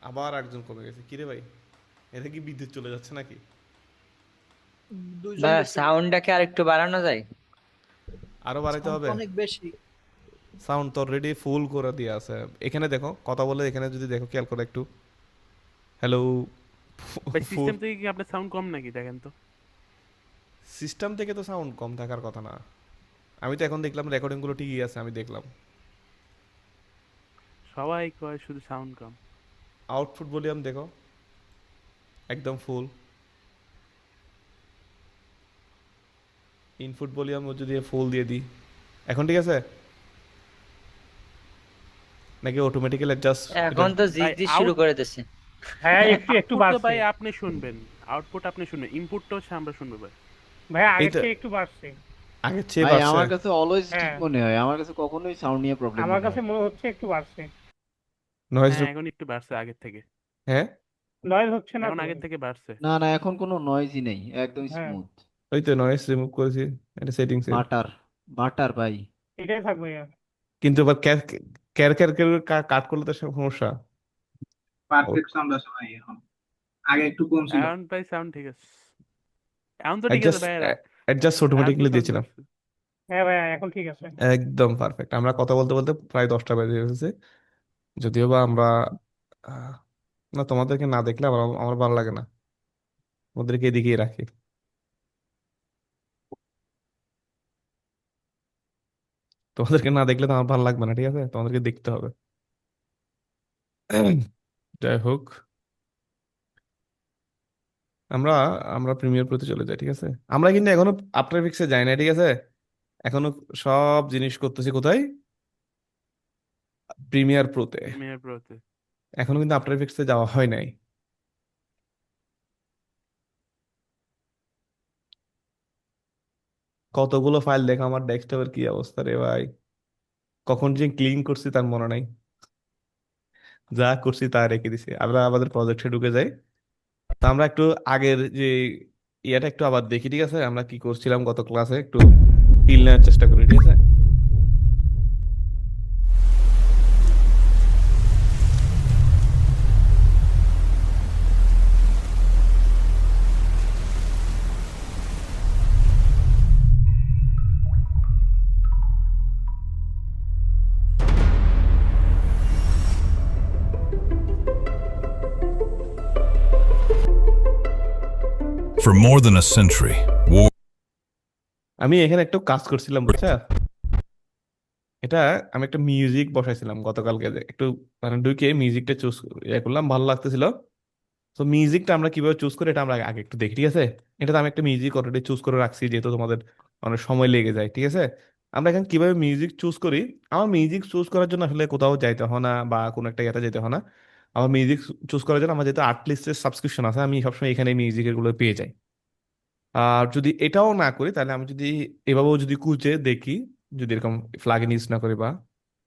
আবার একজন কমে গেছে, কিরে ভাই? এটা কি বিদ্যুৎ চলে যাচ্ছে নাকি? দুইজন ভাইয়া গেছে ভাই। সাউন্ডটাকে আর একটু বাড়ানো যায়? আরো বাড়াইতে সাউন্ড তো হবে। অনেক বেশি। সাউন্ড তো অলরেডি ফুল করে দিয়ে আছে। এখানে দেখো, কথা বলে এখানে যদি দেখো, খেয়াল করে একটু। হ্যালো। ভাই ফুল। সিস্টেম থেকে কি আপনার সাউন্ড কম নাকি দেখেন তো। সিস্টেম থেকে তো সাউন্ড কম থাকার কথা না। আমি তো এখন দেখলাম রেকর্ডিং গুলো ঠিকই আছে, আমি দেখলাম। সবাই কয় শুধু সাউন্ড কম। আউটপুট ভলিউম দেখো, একদম ফুল। ইনপুট ভলিউম যদি ফুল দিয়ে দিই, এখন ঠিক আছে নাকি অটোমেটিক্যালি অ্যাডজাস্ট এটা? এখন তো জিজ ভাই জিজ শুরু আউট করে দিছে। হ্যাঁ, একটু একটু আউটপুট তো বাড়ছে। ভাই আপনি শুনবেন। আউটপুট আপনি শুনবেন, ইনপুটটা হচ্ছে আমরা শুনবো ভাই। ভাইয়া আগের এইটা চেয়ে একটু বাড়ছে। আগের চেয়ে ভাই বাড়ছে? আমার কাছে অলওয়েজ ঠিক হ্যাঁ, মনে হয়, আমার কাছে কখনোই সাউন্ড নিয়ে প্রবলেম আমার মনে কাছে হয় না। মনে হচ্ছে একটু বাড়ছে। নয়েজ? হ্যাঁ এখন একটু বাড়ছে আগের থেকে। হ্যাঁ। নয়েজ হচ্ছে না এখন তো? আগের থেকে বাড়ছে। না না, এখন কোনো নয়েজই নেই, একদম হ্যাঁ, স্মুথ। ওই তো নয়েজ রিমুভ করেছি, এটা সেটিংসে। বাটার, বাটার ভাই। এটাই থাকবে ভাইয়া। কিন্তু আবার ক্যার ক্যার ক্যার করে কাট করলে তো সমস্যা। পারফেক্ট সাউন্ড আসে ভাই এখন। আগে একটু কম ছিল। এখন ভাই সাউন্ড ঠিক আছে। এখন তো ঠিক আছে অ্যাডজাস্ট ভাইয়েরা। অ্যাডজাস্ট এখন তো অটোমেটিক্যালি সাউন্ড দিয়েছিলাম। বাড়ছে। হ্যাঁ ভাইয়া, এখন ঠিক আছে। একদম পারফেক্ট। আমরা কথা বলতে বলতে প্রায় 10টা বেজে গেছে। যদিও বা আমরা আহ, না, তোমাদেরকে না দেখলে আমার আমার ভালো লাগে না। ওদেরকে এদিকেই রাখি। তোমাদেরকে না দেখলে তো আমার ভালো লাগবে না, ঠিক আছে? তোমাদেরকে দেখতে হবে। যাই হোক, আমরা আমরা প্রিমিয়ার প্রতি চলে যাই, ঠিক আছে? আমরা কিন্তু এখনো আফটার এফেক্টসে যাই না, ঠিক আছে? এখনো সব জিনিস করতেছি কোথায়? প্রিমিয়ার প্রোতে। প্রিমিয়ার প্রোতে। এখনো কিন্তু আফটার এফেক্টসে যাওয়া হয় নাই। কতগুলো ফাইল দেখা, আমার ডেস্কটপের কি অবস্থা রে ভাই! কখন যে ক্লিন করছি তার মনে নাই। যা করছি তা রেখে দিছি। আমরা আমাদের প্রজেক্টে ঢুকে যাই। তা আমরা একটু আগের যে ইয়াটা একটু আবার দেখি, ঠিক আছে? আমরা কি করছিলাম গত ক্লাসে, একটু ফিল নেওয়ার চেষ্টা করি, ঠিক আছে? For more than a century, war. আমি এখানে একটু কাজ করছিলাম, বুঝছা? এটা আমি একটা মিউজিক বসাইছিলাম গতকালকে, যে একটু মানে ঢুকে মিউজিকটা চুজ করলাম, ভালো লাগতেছিল। তো মিউজিকটা আমরা কিভাবে চুজ করি এটা আমরা আগে আগে একটু দেখি, ঠিক আছে? এটা তো আমি একটা মিউজিক অলরেডি চুজ করে রাখছি, যেহেতু তোমাদের অনেক সময় লেগে যায়, ঠিক আছে? আমরা এখন কিভাবে মিউজিক চুজ করি? আমার মিউজিক চুজ করার জন্য আসলে কোথাও যাইতে হয় না, বা কোনো একটা ইয়েতে যেতে হয় না। আমার মিউজিক চুজ করার জন্য আমার যেহেতু আর্টলিস্টের সাবস্ক্রিপশন আছে, আমি সবসময় এখানে মিউজিকের গুলো পেয়ে যাই। আর যদি এটাও না করি, তাহলে আমি যদি এভাবেও যদি খুঁজে দেখি, যদি এরকম ফ্লাগইন ইউজ না করি, বা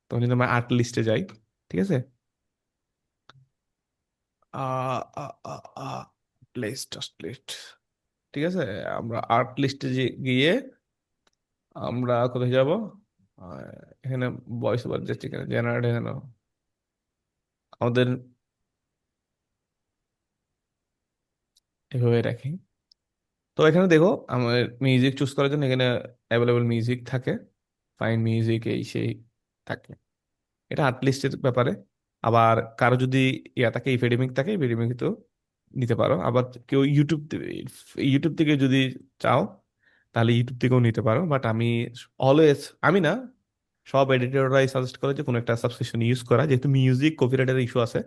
তখন যদি আমরা আর্ট লিস্টে যাই, ঠিক আছে? লিস্ট, জাস্ট লিস্ট, ঠিক আছে? আমরা আর্ট লিস্টে গিয়ে আমরা কোথায় যাব? আহ, এখানে ভয়েস ওভার যাচ্ছে, এখানে জেনারেট, এখানে আমাদের এভাবে রাখি। তো এখানে দেখো, আমার মিউজিক চুজ করার জন্য এখানে অ্যাভেলেবল মিউজিক থাকে, ফাইন মিউজিক এই সেই থাকে। এটা আর্ট লিস্টের ব্যাপারে। আবার কারো যদি ইয়া থাকে, এপিডেমিক থাকে, এপিডেমিক তো নিতে পারো। আবার কেউ ইউটিউব থেকে যদি চাও, তাহলে ইউটিউব থেকেও নিতে পারো। বাট আমি অলওয়েজ, আমি না, সব এডিটররাই সাজেস্ট করে যে কোনো একটা সাবস্ক্রিপশন ইউজ করা, যেহেতু মিউজিক কপিরাইটের ইস্যু আছে,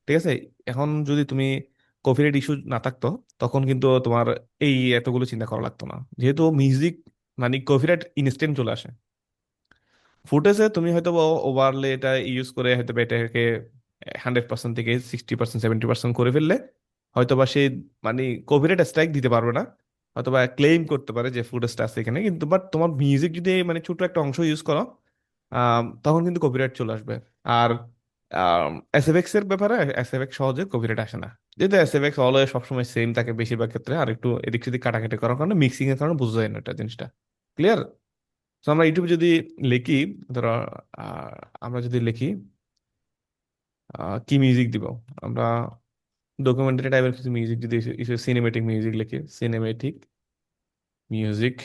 ঠিক আছে? এখন যদি তুমি কপিরাইট ইস্যু না থাকতো, তখন কিন্তু তোমার এই এতগুলো চিন্তা করা লাগতো না, যেহেতু মিউজিক মানে কপিরাইট ইনস্ট্যান্ট চলে আসে। ফুটেজে তুমি হয়তো ওভারলে এটা ইউজ করে হয়তো বা এটাকে 100% থেকে 60%, 70% করে ফেললে, হয়তো বা সে মানে কপিরাইট স্ট্রাইক দিতে পারবে না, হয়তো বা ক্লেম করতে পারে যে ফুটেজটা আছে এখানে, কিন্তু বাট তোমার মিউজিক যদি মানে ছোট একটা অংশ ইউজ করো, তখন কিন্তু কপিরাইট চলে আসবে। আর এসএফএক্স এর ব্যাপারে, এসএফএক্স সহজে কপিরাইট আসে না, যেহেতু এসএফএক্স অলওয়েজ সবসময় সেম থাকে বেশিরভাগ ক্ষেত্রে। আর একটু এদিক সেদিক কাটাকাটি করার কারণে, মিক্সিং এর কারণে বোঝা যায় না এটা জিনিসটা। ক্লিয়ার? তো আমরা ইউটিউবে যদি লিখি, ধরো আহ, আমরা যদি লিখি কি মিউজিক দিব আমরা? ডকুমেন্টারি টাইপের কিছু মিউজিক যদি সিনেমেটিক মিউজিক লিখি, সিনেমেটিক মিউজিক।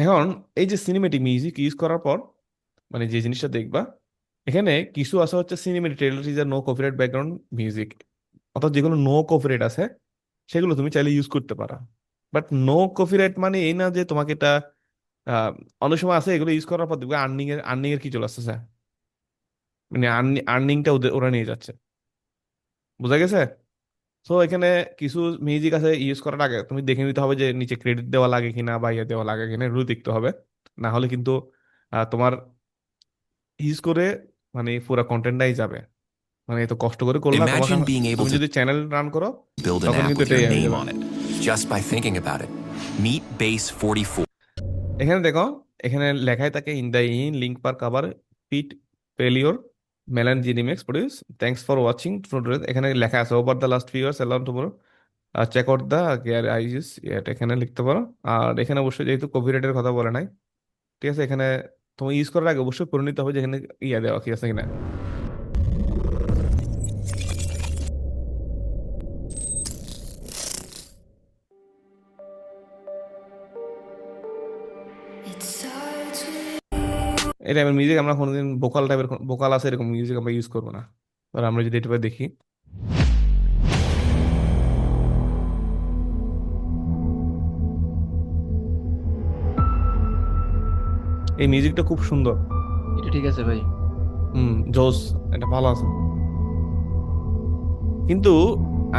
এখন এই যে সিনেমেটিক মিউজিক ইউজ করার পর মানে যে জিনিসটা দেখবা, এখানে কিছু আছে হচ্ছে cinematic trailer is no copyright background music, অর্থাৎ যেগুলো নো কপিরাইট আছে সেগুলো তুমি চাইলে ইউজ করতে পারো। বাট নো কপিরাইট মানে এই না যে তোমাকে এটা অনেক সময় আছে এগুলো ইউজ করার পর দেখবে আর্নিং এর কি চলে আসতেছে, মানে আর্নিংটা ওদের ওরা নিয়ে যাচ্ছে। বোঝা গেছে? তো এখানে কিছু মিউজিক আছে ইউজ করার আগে তুমি দেখে নিতে হবে যে নিচে ক্রেডিট দেওয়া লাগে কিনা বা ইয়ে দেওয়া লাগে কিনা, এগুলো দেখতে হবে। না হলে কিন্তু তোমার ইউজ করে মানে পুরো কন্টেন্টটাই যাবে। মানে এত কষ্ট করে করলা, Imagine being able তুমি to যদি চ্যানেল রান করো build an তখন app কিন্তু with এটাই your হয়ে name যাবে। on it just by thinking about it. Meet Base 44. এখানে দেখো, এখানে লেখাই থাকে in the in link per cover পিট পেলিওর মেলান জিনিমেক্স প্রডিউস থ্যাঙ্কস ফর ওয়াচিং। এখানে লেখা আছে over the last few years অ্যালাউন tomorrow check out the gear আইজিস, এটা এখানে লিখতে পারো। আর এখানে অবশ্যই যেহেতু কপিরাইটের কথা বলে নাই, ঠিক আছে, এখানে তুমি ইউজ করার আগে অবশ্যই করে নিতে হবে যে এখানে ইয়া দেওয়া কি আছে কিনা। এই টাইপের মিউজিক আমরা কোনোদিন ভোকাল টাইপের ভোকাল আছে এরকম মিউজিক আমরা ইউজ করবো না। আর আমরা যদি এটা দেখি, এই মিউজিকটা খুব সুন্দর। এটা ঠিক আছে ভাই। জোস, এটা ভালো আছে। কিন্তু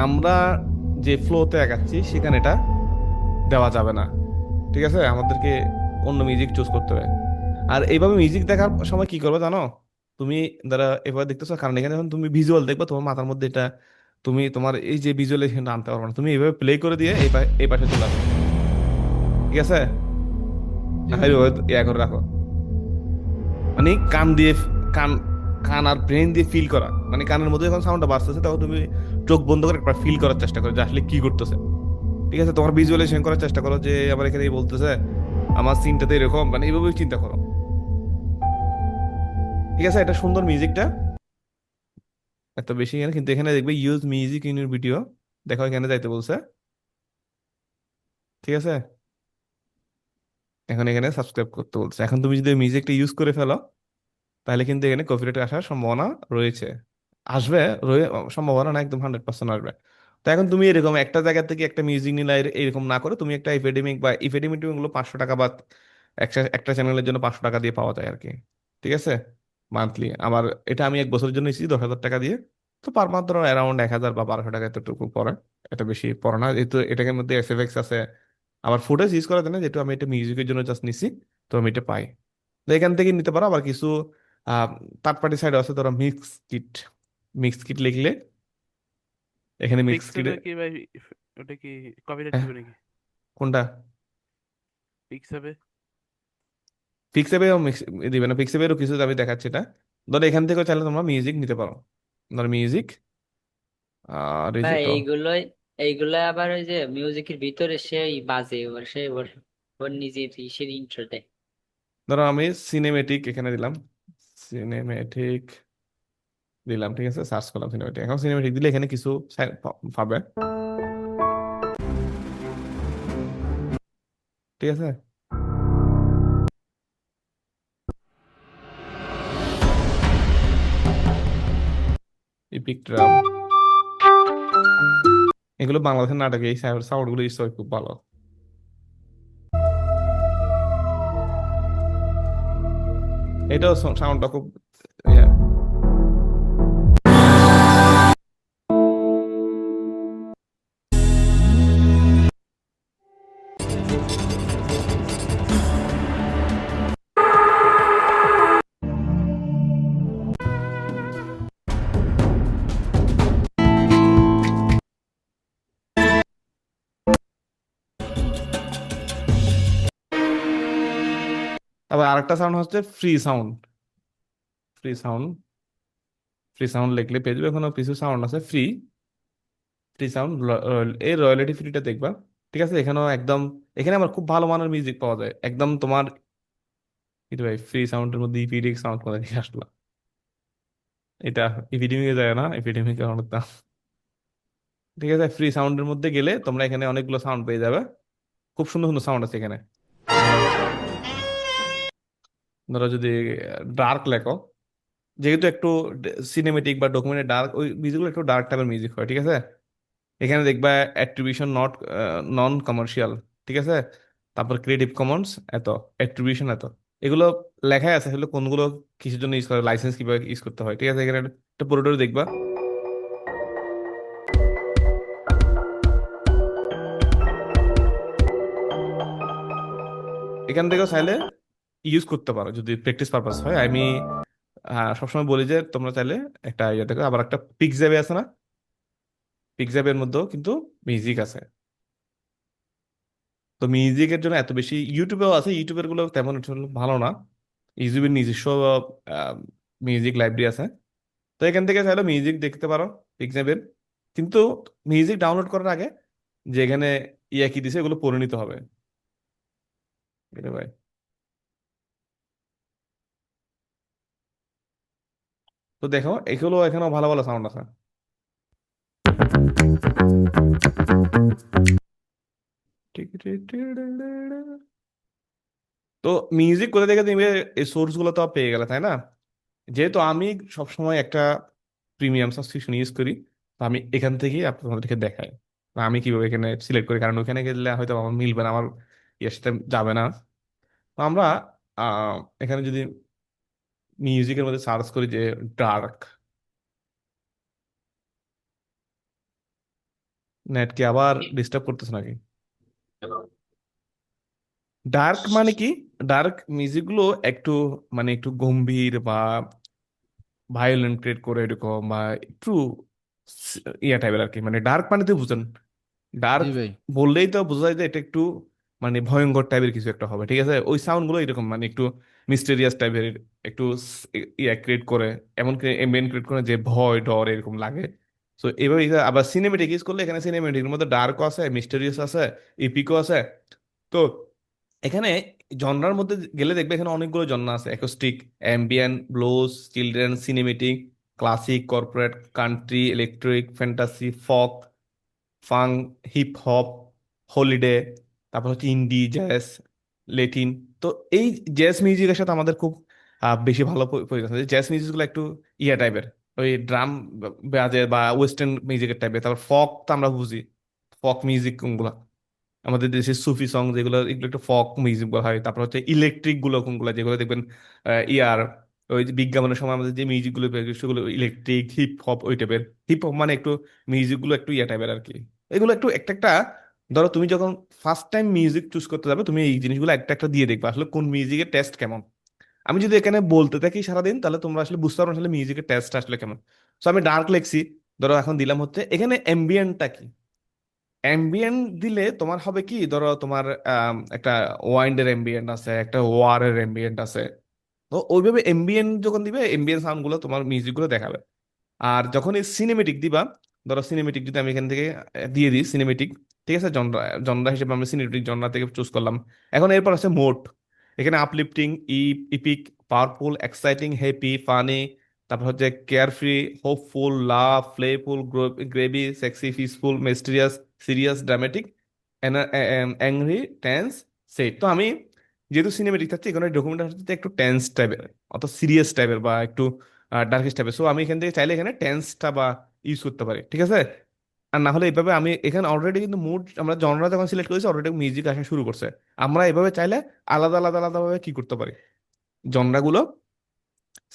আমরা যে ফ্লোতে আগাচ্ছি সেখানে এটা দেওয়া যাবে না, ঠিক আছে, আমাদেরকে অন্য মিউজিক চুজ করতে হবে। আর এইভাবে মিউজিক দেখার সময় কি করবে জানো? তুমি দ্বারা এভাবে দেখতেছো, কারণ এখানে যখন তুমি ভিজুয়াল দেখবে তোমার মাথার মধ্যে এটা, তুমি তোমার এই যে ভিজুয়ালাইজেশনটা আনতে পারবে না। তুমি এইভাবে প্লে করে দিয়ে এই পাশে চলে আসো, ঠিক আছে? জি না ভাই। হয় ইয়া করে রাখো, মানে কান দিয়ে কান কান আর ব্রেন দিয়ে ফিল করা, মানে কানের মধ্যে যখন সাউন্ডটা বাজতেছে তখন তুমি চোখ বন্ধ করে একবার ফিল করার চেষ্টা করো যে আসলে কি করতেছে, ঠিক আছে? তোমার ভিজুয়ালাইজেশন করার চেষ্টা করো যে আমার এখানে এই বলতেছে, আমার সিনটাতে এরকম, মানে এইভাবে চিন্তা করো, ঠিক আছে? এটা সুন্দর মিউজিকটা, এত বেশি এখানে, কিন্তু এখানে দেখবে use music in your video, দেখো এখানে যাইতে বলছে, ঠিক আছে? এখন এখানে সাবস্ক্রাইব করতে বলছে। এখন তুমি যদি মিউজিকটা ইউজ করে ফেলো তাহলে কিন্তু এখানে কপিরাইট আসার সম্ভাবনা রয়েছে, আসবে, সম্ভাবনা না, একদম 100% আসবে। তো এখন তুমি এরকম একটা জায়গা থেকে একটা মিউজিক নিলে এরকম না করে তুমি একটা এপিডেমিক বা এপিডেমিক গুলো 500 টাকা বা একটা একটা চ্যানেলের জন্য 500 টাকা দিয়ে পাওয়া যায় আর কি, ঠিক আছে, মান্থলি। আবার এটা আমি 1 বছরের জন্য নিচ্ছি 10,000 টাকা দিয়ে। তো পার মান্থ ধরো অ্যারাউন্ড 1,000 বা 1,200 টাকা এতটুকু পড়ে, এটা বেশি পড়ে না, যেহেতু এটার মধ্যে এসএফএক্স আছে। আবার ফুটেজ ইউজ করা যায় না, যেহেতু আমি এটা মিউজিকের জন্য জাস্ট নিছি, তো আমি এটা পাই। তো এখান থেকে নিতে পারো। আবার কিছু থার্ড পার্টি সাইড আছে, ধরো মিক্স কিট লিখলে এখানে মিক্স কিটে, পিক্সেবে কি ভাই? ওটা কি কপিরাইট দিবে নাকি? কোনটা? পিক্সেবে? পিক্সেবেও মিক্স দিবে না, পিক্সেবেরও কিছু আমি দেখাচ্ছি এটা। ধরো এখান থেকেও চাইলে তোমরা মিউজিক নিতে পারো, ধরো মিউজিক আর এই যে ভাই তো এইগুলো আবার ওই যে মিউজিকের ভিতরে সেই বাজে ওর সে ওর ওর নিজের ইসের ইন্ট্রো দেয়। ধরো আমি সিনেমেটিক এখানে দিলাম, সিনেমেটিক দিলাম, ঠিক আছে, সার্চ করলাম সিনেমেটিক। এখন সিনেমেটিক দিলে এখানে কিছু পাবে, ঠিক আছে? ইপিক ড্রাম, এগুলো বাংলাদেশের নাটকে এই সাউন্ড গুলো ইউজ হয় খুব ভালো। এটাও সাউন্ডটা খুব ইয়া। তারপর আরেকটা সাউন্ড হচ্ছে free sound. Free sound, free sound লিখলে পেয়ে যাবে। এখনো কিছু সাউন্ড আছে ফ্রি, ফ্রি সাউন্ড, এই রয়্যালিটি ফ্রিটা দেখবা, ঠিক আছে? এখানেও একদম, এখানে আমার খুব ভালো মানের মিউজিক পাওয়া যায় একদম তোমার। কিন্তু ভাই ফ্রি সাউন্ডের মধ্যে ইপিডিক সাউন্ড কোথা থেকে আসলো? এটা এপিডেমিকে যায় না, এপিডেমিকে অনেক দাম। ঠিক আছে, ফ্রি সাউন্ডের মধ্যে গেলে তোমরা এখানে অনেকগুলো সাউন্ড পেয়ে যাবে। খুব সুন্দর সুন্দর সাউন্ড আছে এখানে। ধরো যদি ডার্ক লেখো, যেহেতু একটু সিনেমেটিক বা ডকুমেন্টারি ডার্ক, ওই মিউজিকগুলো একটু ডার্ক টাইপের মিউজিক হয়, ঠিক আছে। এখানে দেখবা অ্যাট্রিবিউশন নট নন কমার্শিয়াল, ঠিক আছে। তারপর ক্রিয়েটিভ কমন্স এত, অ্যাট্রিবিউশন এত, এগুলো লেখাই আছে আসলে কোনগুলো কিসের জন্য ইউজ করে, লাইসেন্স কিভাবে ইউজ করতে হয়, ঠিক আছে। এখানে একটা পুরোটা দেখবা। এখান থেকেও চাইলে ইউজ করতে পারো যদি প্র্যাকটিস পারপাস হয়। আমি সবসময় বলি যে তোমরা চাইলে একটা ইয়ে দেখো। আবার একটা পিকজ্যাবে আছে না, পিকজ্যাবের মধ্যেও কিন্তু মিউজিক আছে। তো মিউজিকের জন্য এত বেশি ইউটিউবেও আছে, ইউটিউবের গুলো তেমন আসলে ভালো না। ইউটিউবের নিজস্ব মিউজিক লাইব্রেরি আছে। তো এখান থেকে চাইলে মিউজিক দেখতে পারো পিকজ্যাবের। কিন্তু মিউজিক ডাউনলোড করার আগে যে এখানে ইয়া কি দিছে এগুলো পড়ে নিতে হবে, বুঝলে ভাই। তো দেখো এগুলো এখানেও ভালো ভালো সাউন্ড আছে। তো মিউজিক কোথা থেকে তুমি এই সোর্স গুলো তো পেয়ে গেলে, তাই না? যেহেতু আমি সবসময় একটা প্রিমিয়াম সাবস্ক্রিপশন ইউজ করি, তো আমি এখান থেকেই আপনাদেরকে দেখাই বা আমি কিভাবে এখানে সিলেক্ট করি, কারণ ওখানে গেলে হয়তো আমার মিলবে না, আমার ইয়ের সাথে যাবে না। তো আমরা এখানে যদি মিউজিকের মধ্যে সার্চ করি যে ডার্ক, নেট কি আবার ডিস্টার্ব করতেছে নাকি? ডার্ক মানে কি? ডার্ক মিউজিক গুলো একটু মানে একটু গম্ভীর বা ভায়োলেন্ট ক্রিয়েট করে এরকম, বা একটু ইয়া টাইপের আর কি। মানে ডার্ক মানে তো বুঝেন, ডার্ক জি ভাই। বললেই তো বোঝা যায় যে এটা একটু মানে ভয়ঙ্কর টাইপের কিছু একটা হবে, ঠিক আছে। ওই সাউন্ড গুলো এরকম মানে একটু মিস্টেরিয়াস টাইপের, একটু ইয়া ক্রিয়েট করে, এমন এমবিয়েন্ট ক্রিয়েট করে যে ভয় ডর এরকম লাগে। তো এবার আবার সিনেমেটিক ইউজ করলে এখানে সিনেমেটিকের মধ্যে ডার্কও আছে, মিস্টেরিয়াস আছে, ইপিকও আছে। তো এখানে জনরার মধ্যে গেলে দেখবে এখানে অনেকগুলো জনরা আছে: acoustic, ambient, blues, children, cinematic, classic, corporate, country, electric, fantasy, folk, funk, hip hop, holiday, তারপর হচ্ছে ইন্ডি, জ্যাজ, লেটিন। তো এই জ্যাজ মিউজিকের সাথে আমাদের খুব বেশি ভালো পরিচিত আছে। জ্যাজ মিউজিকগুলো একটু ইয়া টাইপের, ওই ড্রাম বাজে বা ওয়েস্টার্ন মিউজিকের টাইপের। তারপর ফক তো আমরা বুঝি, ফক মিউজিক কোনগুলা, আমাদের দেশের সুফি সং যেগুলো, এগুলো একটু ফক মিউজিক বলা হয়। তারপর হচ্ছে ইলেকট্রিক গুলো কোনগুলো, যেগুলো দেখবেন ইয়ার ওই যে বিজ্ঞাপনের সময় আমাদের যে মিউজিক গুলো বের হয়, সেগুলো ইলেকট্রিক, হিপ হপ ওই টাইপের। হিপ হপ মানে একটু মিউজিক গুলো একটু ইয়া টাইপের আর কি। এগুলো একটু একটা একটা, ধরো তুমি যখন ফার্স্ট টাইম মিউজিক চুজ করতে যাবে, তুমি এই জিনিসগুলো একটা একটা দিয়ে দেখবে আসলে কোন মিউজিকের টেস্ট কেমন। আমি যদি এখানে বলতে থাকি সারাদিন, তাহলে তোমরা আসলে বুঝতে পারবে আসলে মিউজিকের টেস্ট আসলে কেমন। তো আমি ডার্ক লেখছি, ধরো এখন দিলাম হচ্ছে এখানে অ্যাম্বিয়েন্টটা কি। অ্যাম্বিয়েন্ট দিলে তোমার হবে কি, ধরো তোমার একটা ওয়াইন্ডের অ্যাম্বিয়েন্ট আছে, একটা ওয়ারের অ্যাম্বিয়েন্ট আছে। তো ওইভাবে এমবিএন যখন দিবে, এমবিএন সাউন্ড গুলো তোমার মিউজিক গুলো দেখাবে। আর যখন এই সিনেমেটিক দিবা, ধরো সিনেমেটিক যদি আমি এখান থেকে দিয়ে দিই সিনেমেটিক, ঠিক আছে, জনরা জনরা হিসেবে আমরা সিনেমেটিক জনরা থেকে চুজ করলাম। এখন এরপর আছে মোড। এখানে uplifting, epic, powerful, exciting, happy, funny, তারপর হচ্ছে carefree, hopeful, love, playful, groovy, sexy, peaceful, mysterious, serious, dramatic, angry, tense, sad. তো আমি যেহেতু সিনেমেটিক থাকছে, এখানে ডকুমেন্ট হচ্ছে একটু টেন্স টাইপের, অত সিরিয়াস টাইপের বা একটু ডার্কিশ টাইপের। সো আমি এখান থেকে চাইলে এখানে টেন্সটা বা ইউজ করতে পারি, ঠিক আছে। আর না হলে এইভাবে আমি এখানে অলরেডি কিন্তু মুড, আমরা জনরা যখন সিলেক্ট করেছি অলরেডি মিউজিক আসা শুরু করছে। আমরা এভাবে চাইলে আলাদা আলাদা আলাদা ভাবে কি করতে পারি, জনরাগুলো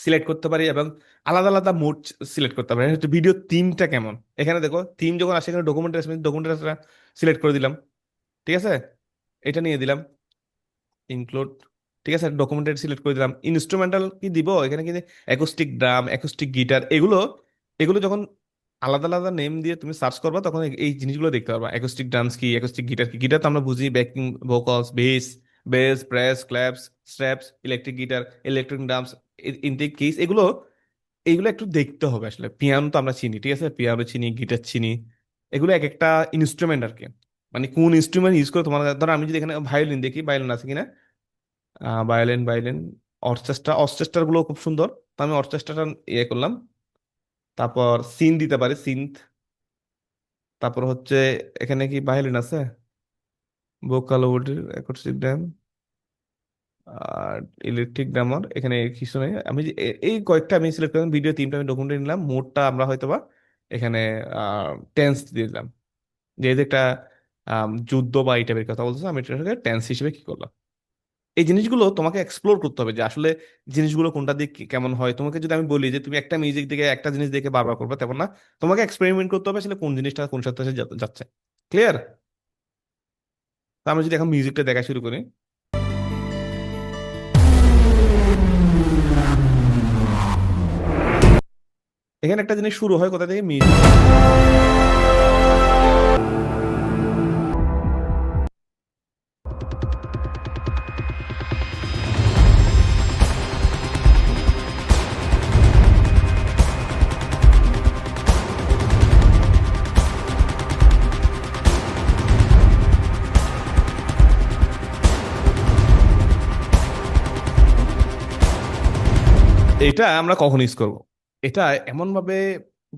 সিলেক্ট করতে পারি এবং আলাদা আলাদা মুড সিলেক্ট করতে পারি। হচ্ছে ভিডিও থিমটা কেমন, এখানে দেখো থিম যখন আসে এখানে ডকুমেন্টারি সিলেক্ট করে দিলাম, ঠিক আছে। এটা নিয়ে দিলাম ইনক্লুড, ঠিক আছে, ডকুমেন্টারি সিলেক্ট করে দিলাম। ইনস্ট্রুমেন্টাল কি দিব এখানে, কি অ্যাকোস্টিক ড্রাম, অ্যাকোস্টিক গিটার, এগুলো এগুলো যখন আলাদা আলাদা নেম দিয়ে তুমি সার্চ করবা, তখন এই জিনিসগুলো দেখতে পারবা। অ্যাকোস্টিক ড্রামস কি, অ্যাকোস্টিক গিটার কি। গিটার তো আমরা বুঝি backing vocals, bass, press, claps, straps, electric guitar, electric drums, ইনটেক কিস, এগুলো এগুলো একটু দেখতে হবে। আসলে পিয়ানো তো আমরা চিনি, ঠিক আছে, পিয়ানো চিনি, গিটার চিনি, এগুলো এক একটা ইনস্ট্রুমেন্ট আর কি। মানে কোন ইনস্ট্রুমেন্ট ইউজ করে তোমার, ধরো আমি যদি এখানে ভায়োলিন দেখি, ভায়োলিন আছে কিনা, ভায়োলিন, অর্কেস্ট্রা গুলো খুব সুন্দর। তো আমি অর্কেস্ট্রাটা ইয়ে করলাম, তারপর সিন দিতে পারি, সিনথ। তারপর হচ্ছে এখানে কি ভায়োলিন আছে, ভোকাল ওড, অ্যাকোস্টিক ড্রাম আর ইলেকট্রিক ড্রামার, এখানে কিছু নেই। আমি এই কয়েকটা আমি সিলেক্ট করলাম, ভিডিও 3টা আমি ডকুমেন্টারি নিলাম, মোডটা আমরা হয়তোবা এখানে টেন্স দিয়ে দিলাম, যেহেতু একটা যুদ্ধ বা এই টাইপের কথা বলতেছে, আমি এটাকে টেন্স হিসেবে কি করলাম। এই জিনিসগুলো তোমাকে এক্সপ্লোর করতে হবে যে আসলে জিনিসগুলো কোনটা দিয়ে কেমন হয়। তোমাকে যদি আমি বলি যে তুমি একটা মিউজিক দিকে একটা জিনিস দেখে বারবার করবে, তেমন না, তোমাকে এক্সপেরিমেন্ট করতে হবে আসলে কোন জিনিসটা কোন সাথে সাথে যাচ্ছে। ক্লিয়ার? তো আমরা যদি এখন মিউজিকটা দেখা শুরু করি, এখানে একটা জিনিস শুরু হয় কোথা থেকে, মিউজিক। এটা আমরা কখন ইউজ করব? এটা এমন ভাবে,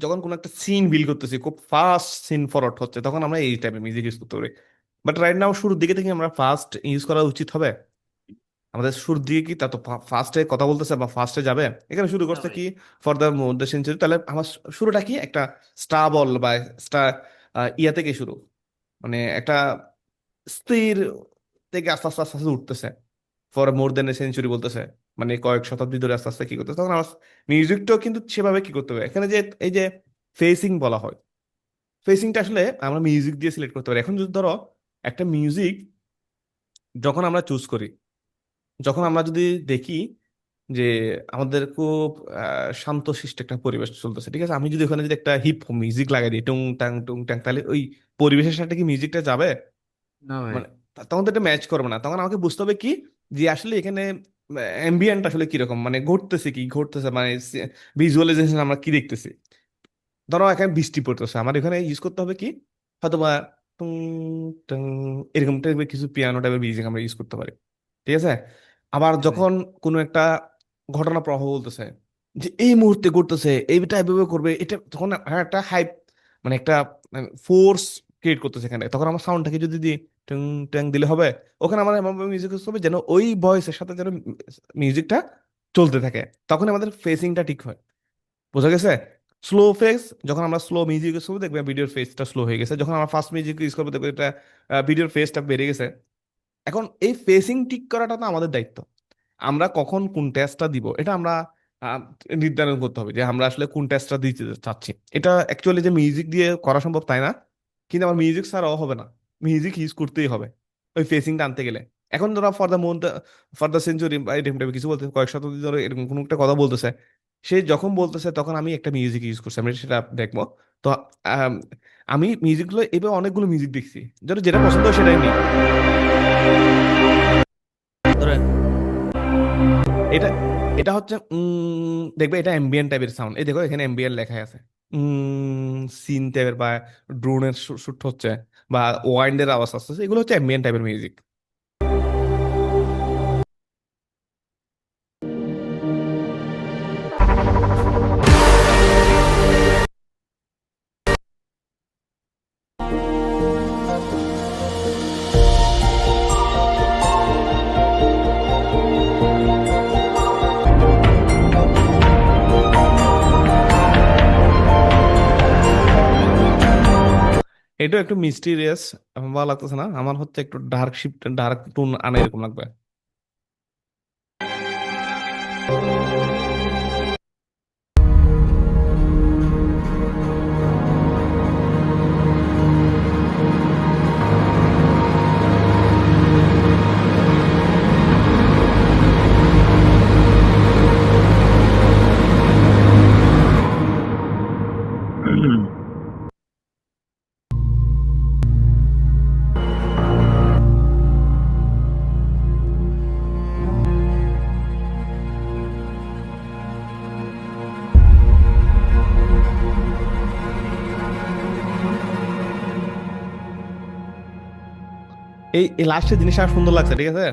যখন কোনো একটা সিন বিল করতেছি, খুব ফাস্ট সিন ফরওয়ার্ড হচ্ছে, তখন আমরা এই টাইপের মিউজিক ইউজ করতে পারি। বাট রাইট নাও শুরুর দিকে থেকে আমরা ফাস্ট ইউজ করা উচিত হবে আমাদের? শুরুর দিকে কি তা তো ফার্স্টে কথা বলতেছে বা ফার্স্টে যাবে, এখানে শুরু না করছে ভাই। কি ফর দ্য মধ্যে সেঞ্চুরি, তাহলে আমার শুরুটা কি একটা স্টার বল বা স্টার ইয়া থেকে শুরু, মানে একটা স্থির থেকে আস্তে আস্তে আস্তে আস্তে উঠতেছে, for more then a century বলতেছে, মানে কয়েক শতাব্দী ধরে আস্তে আস্তে কি করতেছে, তখন আমার মিউজিকটাও কিন্তু সেভাবে কি করতে হবে। এখানে যে এই যে ফেসিং বলা হয়, ফেসিংটা আসলে আমরা মিউজিক দিয়ে সিলেক্ট করতে পারি। এখন যদি ধরো একটা মিউজিক যখন আমরা চুজ করি, যখন আমরা যদি দেখি যে আমাদের খুব শান্তশিষ্ট একটা পরিবেশ চলতেছে, ঠিক আছে, আমি যদি ওখানে যদি একটা হিপ মিউজিক লাগাই দিই, টুং টাং, তাহলে ওই পরিবেশের সাথে কি মিউজিকটা যাবে? না ভাই। মানে তখন তো এটা ম্যাচ করবে না। তখন আমাকে বুঝতে হবে কি যে আসলে এখানে অ্যাম্বিয়েন্ট আসলে কিরকম, মানে ঘটতেছে কি ঘটতেছে, মানে ভিজুয়ালাইজেশন আমরা কি দেখতেছি। ধরো এখানে বৃষ্টি পড়তেছে, আমার এখানে ইউজ করতে হবে কি, হয়তোবা টুং টাং এরকম টাইপের কিছু পিয়ানো টাইপের মিউজিক আমরা ইউজ করতে পারি, ঠিক আছে। আবার হ্যাঁ ভাই। যখন কোনো একটা ঘটনা প্রবাহ বলতেছে যে এই মুহূর্তে ঘটতেছে, এইটা এভাবে করবে, এটা তখন একটা হাইপ, মানে একটা ফোর্স ক্রিয়েট করতেছে এখানে, তখন আমার সাউন্ডটাকে যদি দিই টুং ট্যাং দিলে হবে। ওখানে আমার এমন মিউজিক ইউজ হবে যেন ওই ভয়েসের সাথে যেন মিউজিকটা চলতে থাকে, তখন আমাদের ফেসিংটা ঠিক হয়। বোঝা গেছে? স্লো ফেস, যখন আমরা স্লো মিউজিক ইউজ করবো দেখবে ভিডিওর ফেসটা স্লো হয়ে গেছে, যখন আমরা ফাস্ট মিউজিক ইউজ করবো দেখবে এটা ভিডিওর ফেসটা বেড়ে গেছে। এখন এই ফেসিং ঠিক করাটা তো আমাদের দায়িত্ব। আমরা কখন কোন টেস্টটা দিব এটা আমরা আহ, নির্ধারণ করতে হবে যে আমরা আসলে কোন টেস্টটা দিতে চাচ্ছি। এটা অ্যাকচুয়ালি যে মিউজিক দিয়ে করা সম্ভব তাই না, কিন্তু আমার মিউজিক ছাড়াও হবে না, মিউজিক ইউজ করতেই হবে ওই ফেসিংটা আনতে গেলে। এখন ধরো for the month, for the century বা এরকম টাইপের কিছু বলতে, কয়েক শতাব্দী ধরে এরকম কোনো একটা কথা বলতেছে, সে যখন বলতেছে তখন আমি একটা মিউজিক ইউজ করছি, আমি সেটা দেখবো। তো আম, আমি মিউজিকগুলো এবার অনেকগুলো মিউজিক দেখছি, যেটা যেটা পছন্দ হয় সেটাই নিই। ধরেন এটা এটা হচ্ছে দেখবে এটা অ্যাম্বিয়েন্ট টাইপের সাউন্ড, এই দেখো এখানে অ্যাম্বিয়েন্ট লেখা আছে, সিন টাইপের বা ড্রোনের শুট হচ্ছে বা ওয়াইন্ডের আওয়াজ আসছে, এগুলো হচ্ছে অ্যাম্বিয়েন্ট টাইপের মিউজিক। এটা একটু মিস্টিরিয়াস ভালো লাগতেছে না আমার, হচ্ছে একটু ডার্ক শিফট ডার্ক টোন আনা এরকম লাগবে। এই লাস্টের জিনিসটা আর সুন্দর লাগছে, ঠিক আছে।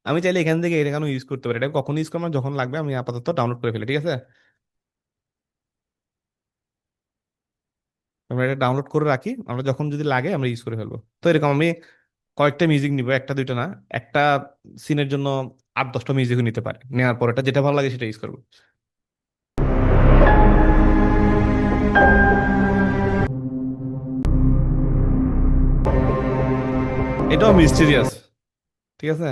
আমি চাইলে এখান থেকে এটা কেন ইউজ করতে পারি, এটা কখন ইউজ করবো যখন লাগবে, আমি আপাতত ডাউনলোড করে ফেলি, ঠিক আছে। আমরা এটা ডাউনলোড করে রাখি, আমরা যখন যদি লাগে আমরা ইউজ করে ফেলবো। তো এরকম আমি কয়েকটা মিউজিক নিব, একটা দুইটা না, একটা সিনের জন্য 8-10টা মিউজিকও নিতে পারি, নেওয়ার পর এটা যেটা ভালো লাগে সেটা ইউজ করবো। এটাও মিস্টিরিয়াস, ঠিক আছে।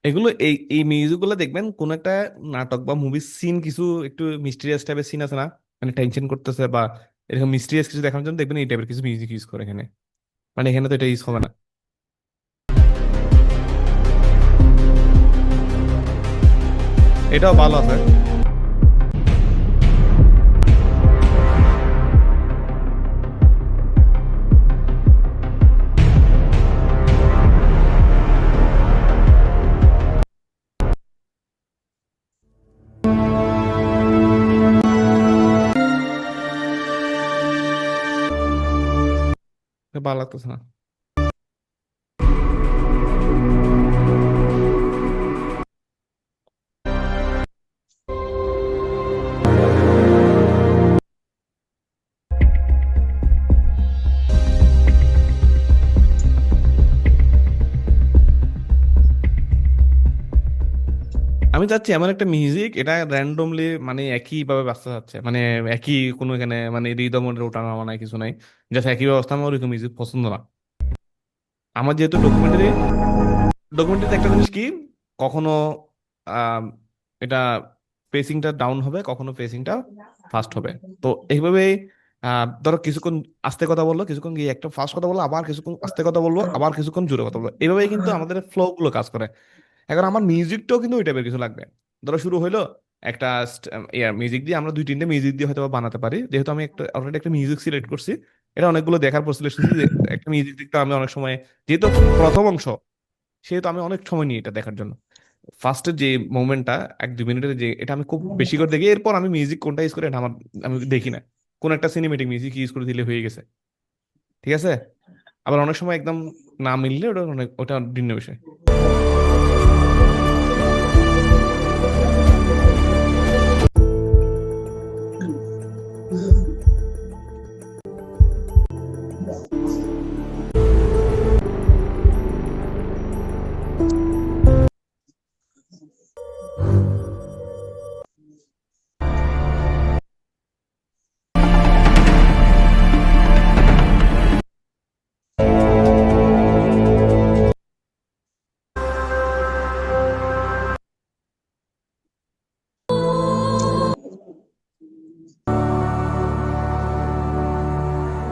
এগুলো এই এই মিউজিক গুলো দেখবেন কোন একটা নাটক বা মুভির সিন, কিছু একটু মিস্টিরিয়াস টাইপের সিন আছে না, মানে টেনশন করতেছে বা এরকম মিস্টিরিয়াস কিছু দেখানোর জন্য দেখবেন এই টাইপের কিছু মিউজিক ইউজ করে এখানে। মানে এখানে তো এটা ইউজ হবে না। এটাও ভালো আছে। ভালো লাগতেছে না। আমি চাচ্ছি এমন একটা মিউজিক, এটা র্যান্ডমলি মানে একই ভাবে বাজতে যাচ্ছে, মানে একই কোনো এখানে মানে রিদমের ওঠানো নামানো কিছু নাই, জাস্ট একই ব্যবস্থা। আমার ওইরকম মিউজিক পছন্দ না। আমার যেহেতু ডকুমেন্টারিতে একটা জিনিস কি, কখনো আহ, এটা পেসিংটা ডাউন হবে, কখনো পেসিংটা ফাস্ট হবে। তো এইভাবেই ধরো কিছুক্ষণ আস্তে কথা বললো, কিছুক্ষণ গিয়ে একটা ফাস্ট কথা বললো, আবার কিছুক্ষণ আস্তে কথা বলবো, আবার কিছুক্ষণ জোরে কথা বলবো, এইভাবেই কিন্তু আমাদের ফ্লো গুলো কাজ করে। এখন আমার মিউজিকটাও কিন্তু ওই টাইপের কিছু লাগবে। ধরো শুরু হইলো একটা মিউজিক দিয়ে, আমরা 2-3টে মিউজিক দিয়ে হয়তো বা বানাতে পারি, যেহেতু আমি একটা অলরেডি একটা মিউজিক সিলেক্ট করছি। এটা অনেকগুলো দেখার পর সিলেক্ট করছি যে একটা মিউজিক দেখতে আমি অনেক সময়, যেহেতু প্রথম অংশ, সেহেতু আমি অনেক সময় নিই এটা দেখার জন্য। ফার্স্টের যে মোমেন্টটা 1-2 মিনিটের, যে এটা আমি খুব বেশি করে দেখি, এরপর আমি মিউজিক কোনটা ইউজ করে এটা আমার, আমি দেখি না, কোন একটা সিনেমেটিক মিউজিক ইউজ করে দিলে হয়ে গেছে, ঠিক আছে। আবার অনেক সময় একদম না মিললে ওটা অনেক, ওটা ভিন্ন বিষয়।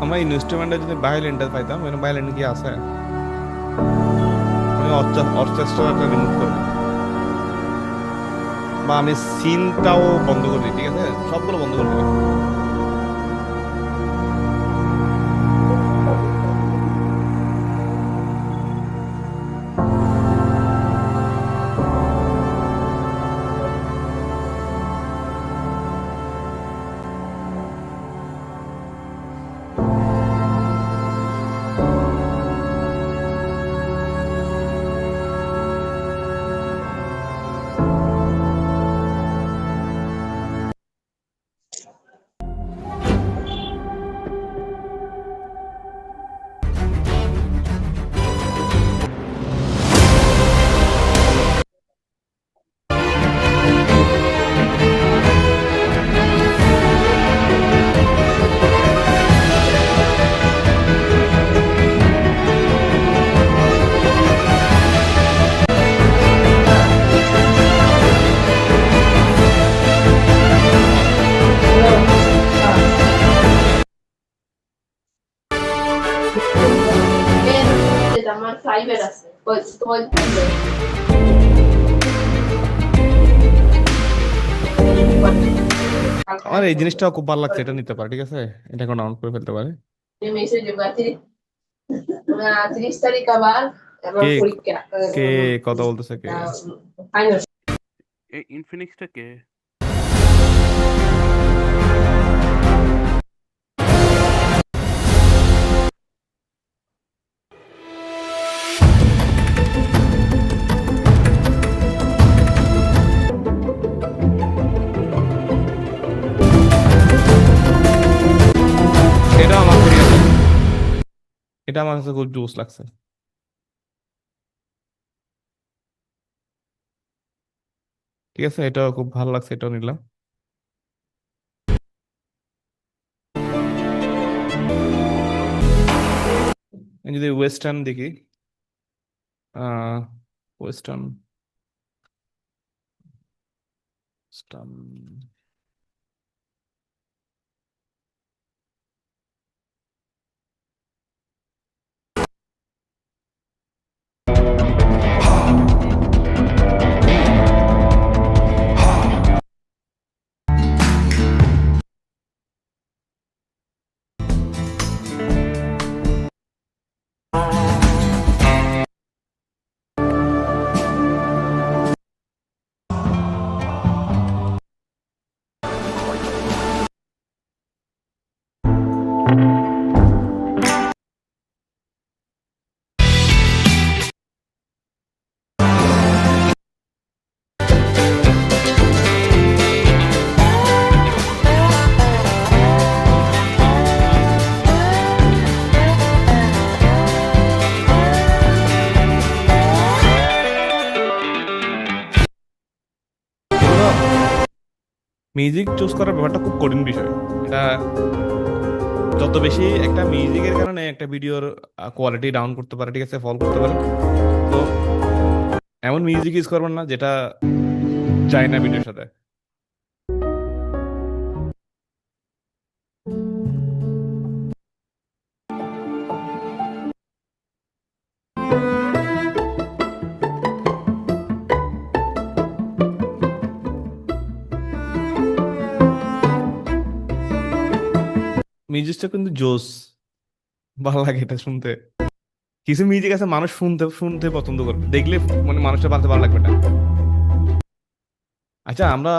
আমার ইনস্ট্রুমেন্টে যদি ভায়োলিনটা পাইতাম, ভায়োলিন কি আছে, আমি অর্কেস্ট্রাটা রিমুভ করে দিই, বা আমি সিনটাও বন্ধ করে দিই, ঠিক আছে, সবগুলো বন্ধ করে দিই। আমার ফাইবার আছে তোমার আমার এই জিনিসটাও খুব ভালো লাগছে, এটা নিতে পারে, ঠিক আছে, এটা এখন ডাউনলোড করে ফেলতে পারে। মেসে যোগা 30 তারিখ আবার আমার কে পরীক্ষা কে কথা বলতেছে কে? ফাইনাল এই ইনফিনিক্সটা কে? এটা আমার খুবই এটা আমার কাছে খুব জোস লাগছে। ঠিক আছে, এটা খুব ভালো লাগছে, এটাও নিলাম। আমি যদি ওয়েস্টার্ন দেখি, আহ ওয়েস্টার্ন ওয়েস্টার্ন মিউজিক চুজ করার ব্যাপারটা খুব কঠিন বিষয়। এটা যত বেশি একটা মিউজিকের কারণে একটা ভিডিওর কোয়ালিটি ডাউন করতে পারে, ঠিক আছে, ফল করতে পারে। তো এমন মিউজিক ইউজ করবেন না যেটা যায় না ভিডিওর সাথে। মিউজিকটা কিন্তু জোস, ভালো লাগে এটা শুনতে। কিছু মিউজিক আছে মানুষ শুনতে শুনতে পছন্দ করবে, দেখলে মানে মানুষটা বাড়তে ভালো লাগবে না। আচ্ছা, আমরা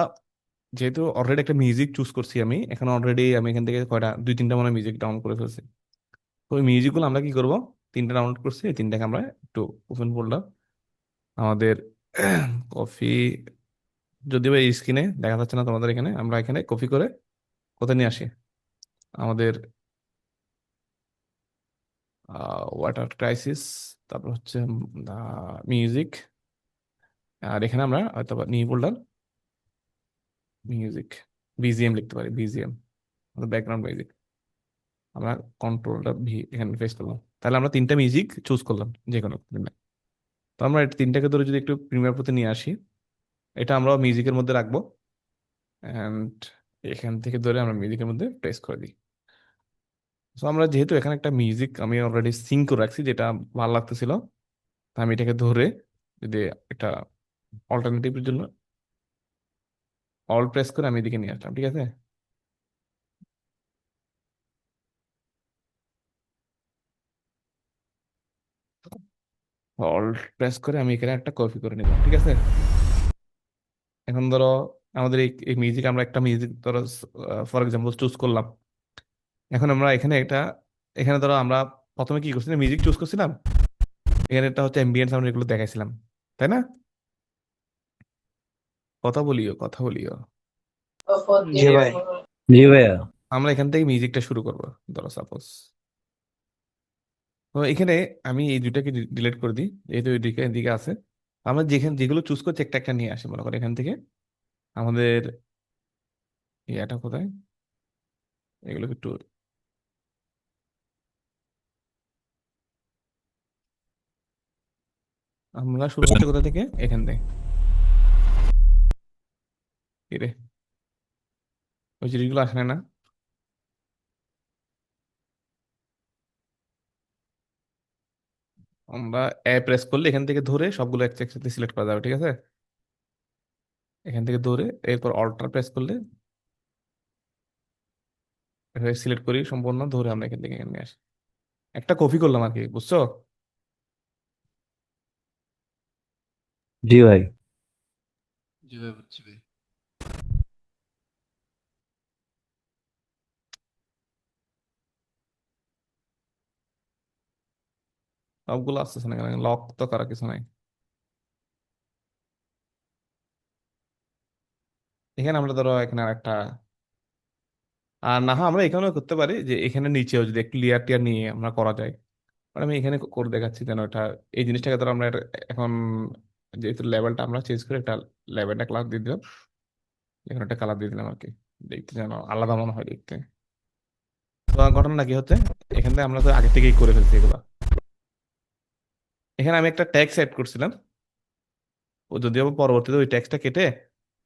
যেহেতু অলরেডি একটা মিউজিক চুজ করছি, আমি এখন অলরেডি আমি এখান থেকে কয়টা 2-3টা মনে মিউজিক ডাউনলোড করে ফেলছি। তো ওই মিউজিকগুলো আমরা কি করব, 3টা ডাউনলোড করছি, এই 3টাকে আমরা একটু ওপেন করলাম। আমাদের কফি, যদিও এই স্ক্রিনে দেখা যাচ্ছে না তোমাদের, এখানে আমরা এখানে কপি করে কোথায় নিয়ে আসি, আমাদের ওয়াটার ক্রাইসিস, তারপর হচ্ছে মিউজিক, আর এখানে আমরা হয়তো নিউ ফোল্ডার মিউজিক, বিজিএম লিখতে পারি, বিজিএম ব্যাকগ্রাউন্ড মিউজিক। আমরা কন্ট্রোলটা ভি এখানে প্রেস করলাম, তাহলে আমরা 3টা মিউজিক চুজ করলাম যে কোনো তিনটা। তো আমরা এই 3টাকে ধরে যদি একটু প্রিমিয়ার প্রতি নিয়ে আসি, এটা আমরা মিউজিকের মধ্যে রাখবো, অ্যান্ড এখান থেকে ধরে আমরা মিউজিকের মধ্যে প্রেস করে দিই। তো আমরা যেহেতু এখানে একটা মিউজিক আমি অলরেডি সিঙ্ক করে রাখছি যেটা ভালো লাগতেছিল, তা আমি এটাকে ধরে যদি একটা অল্টারনেটিভের জন্য অল প্রেস করে আমি এদিকে নিয়ে আসলাম, ঠিক আছে। অল্ট প্রেস করে আমি এখানে একটা কপি করে নিলাম, ঠিক আছে। এখন ধরো আমাদের এই মিউজিক, আমরা একটা মিউজিক ধরো ফর এক্সাম্পল চুজ করলাম। এখন আমরা এখানে এখানে ধরো আমরা প্রথমে কি করছিলাম, মিউজিক চুজ করছিলাম, এখানে একটা হচ্ছে অ্যাম্বিয়েন্ট সাউন্ড, এগুলো দেখাইছিলাম, তাই না? কথা বলিও, কথা বলিও। জি ভাই। জি ভাইয়া। আমরা এখান থেকে মিউজিকটা শুরু করবো, ধরো সাপোজ। তো এখানে আমি এই দুইটাকে ডিলিট করে দিই, যেহেতু এদিকে এদিকে আছে। আমরা যেখানে যেগুলো চুজ করছি একটা একটা নিয়ে আসি, মনে করো এখান থেকে আমাদের ইয়াটা কোথায়, এগুলো একটু আমরা শুরু করছি কোথা থেকে, এখান থেকে। এরে ওই জিনিসগুলো আসে না। আমরা প্রেস করলে এখান থেকে ধরে সবগুলো একসাথে সিলেক্ট করা যাবে, ঠিক আছে। এখান থেকে ধরে এরপর অল্টার প্রেস করলে সিলেক্ট করি সম্পূর্ণ, ধরে আমরা এখান থেকে এখানে নিয়ে আসি। একটা কপি করলাম আর কি, বুঝছো? জি ভাই। জি ভাই বুঝছি ভাই। সবগুলো আসতেছে না কেন, লক তো করা কিছু নাই। এখানে আমরা ধরো এখানে একটা, আর না হয় আমরা এখানেও করতে পারি যে এখানে নিচেও যদি একটু লেয়ার টিয়ার নিয়ে আমরা করা যায়। আর আমি এখানে করে দেখাচ্ছি যেন এটা, এই জিনিসটাকে ধরো আমরা এখন যেহেতু লেভেলটা আমরা চেঞ্জ করে একটা লেভেলটা কালার দিয়ে দিলাম, এখানে একটা কালার দিয়ে দিলাম আর কি, দেখতে যেন আলাদা মনে হয় দেখতে। তো ঘটনা কি হচ্ছে, এখান থেকে আমরা তো আগে থেকেই করে ফেলছি এগুলো। এখানে আমি একটা ট্যাগ সেট করছিলাম, ও যদিও বা পরবর্তীতে ওই ট্যাক্সটা কেটে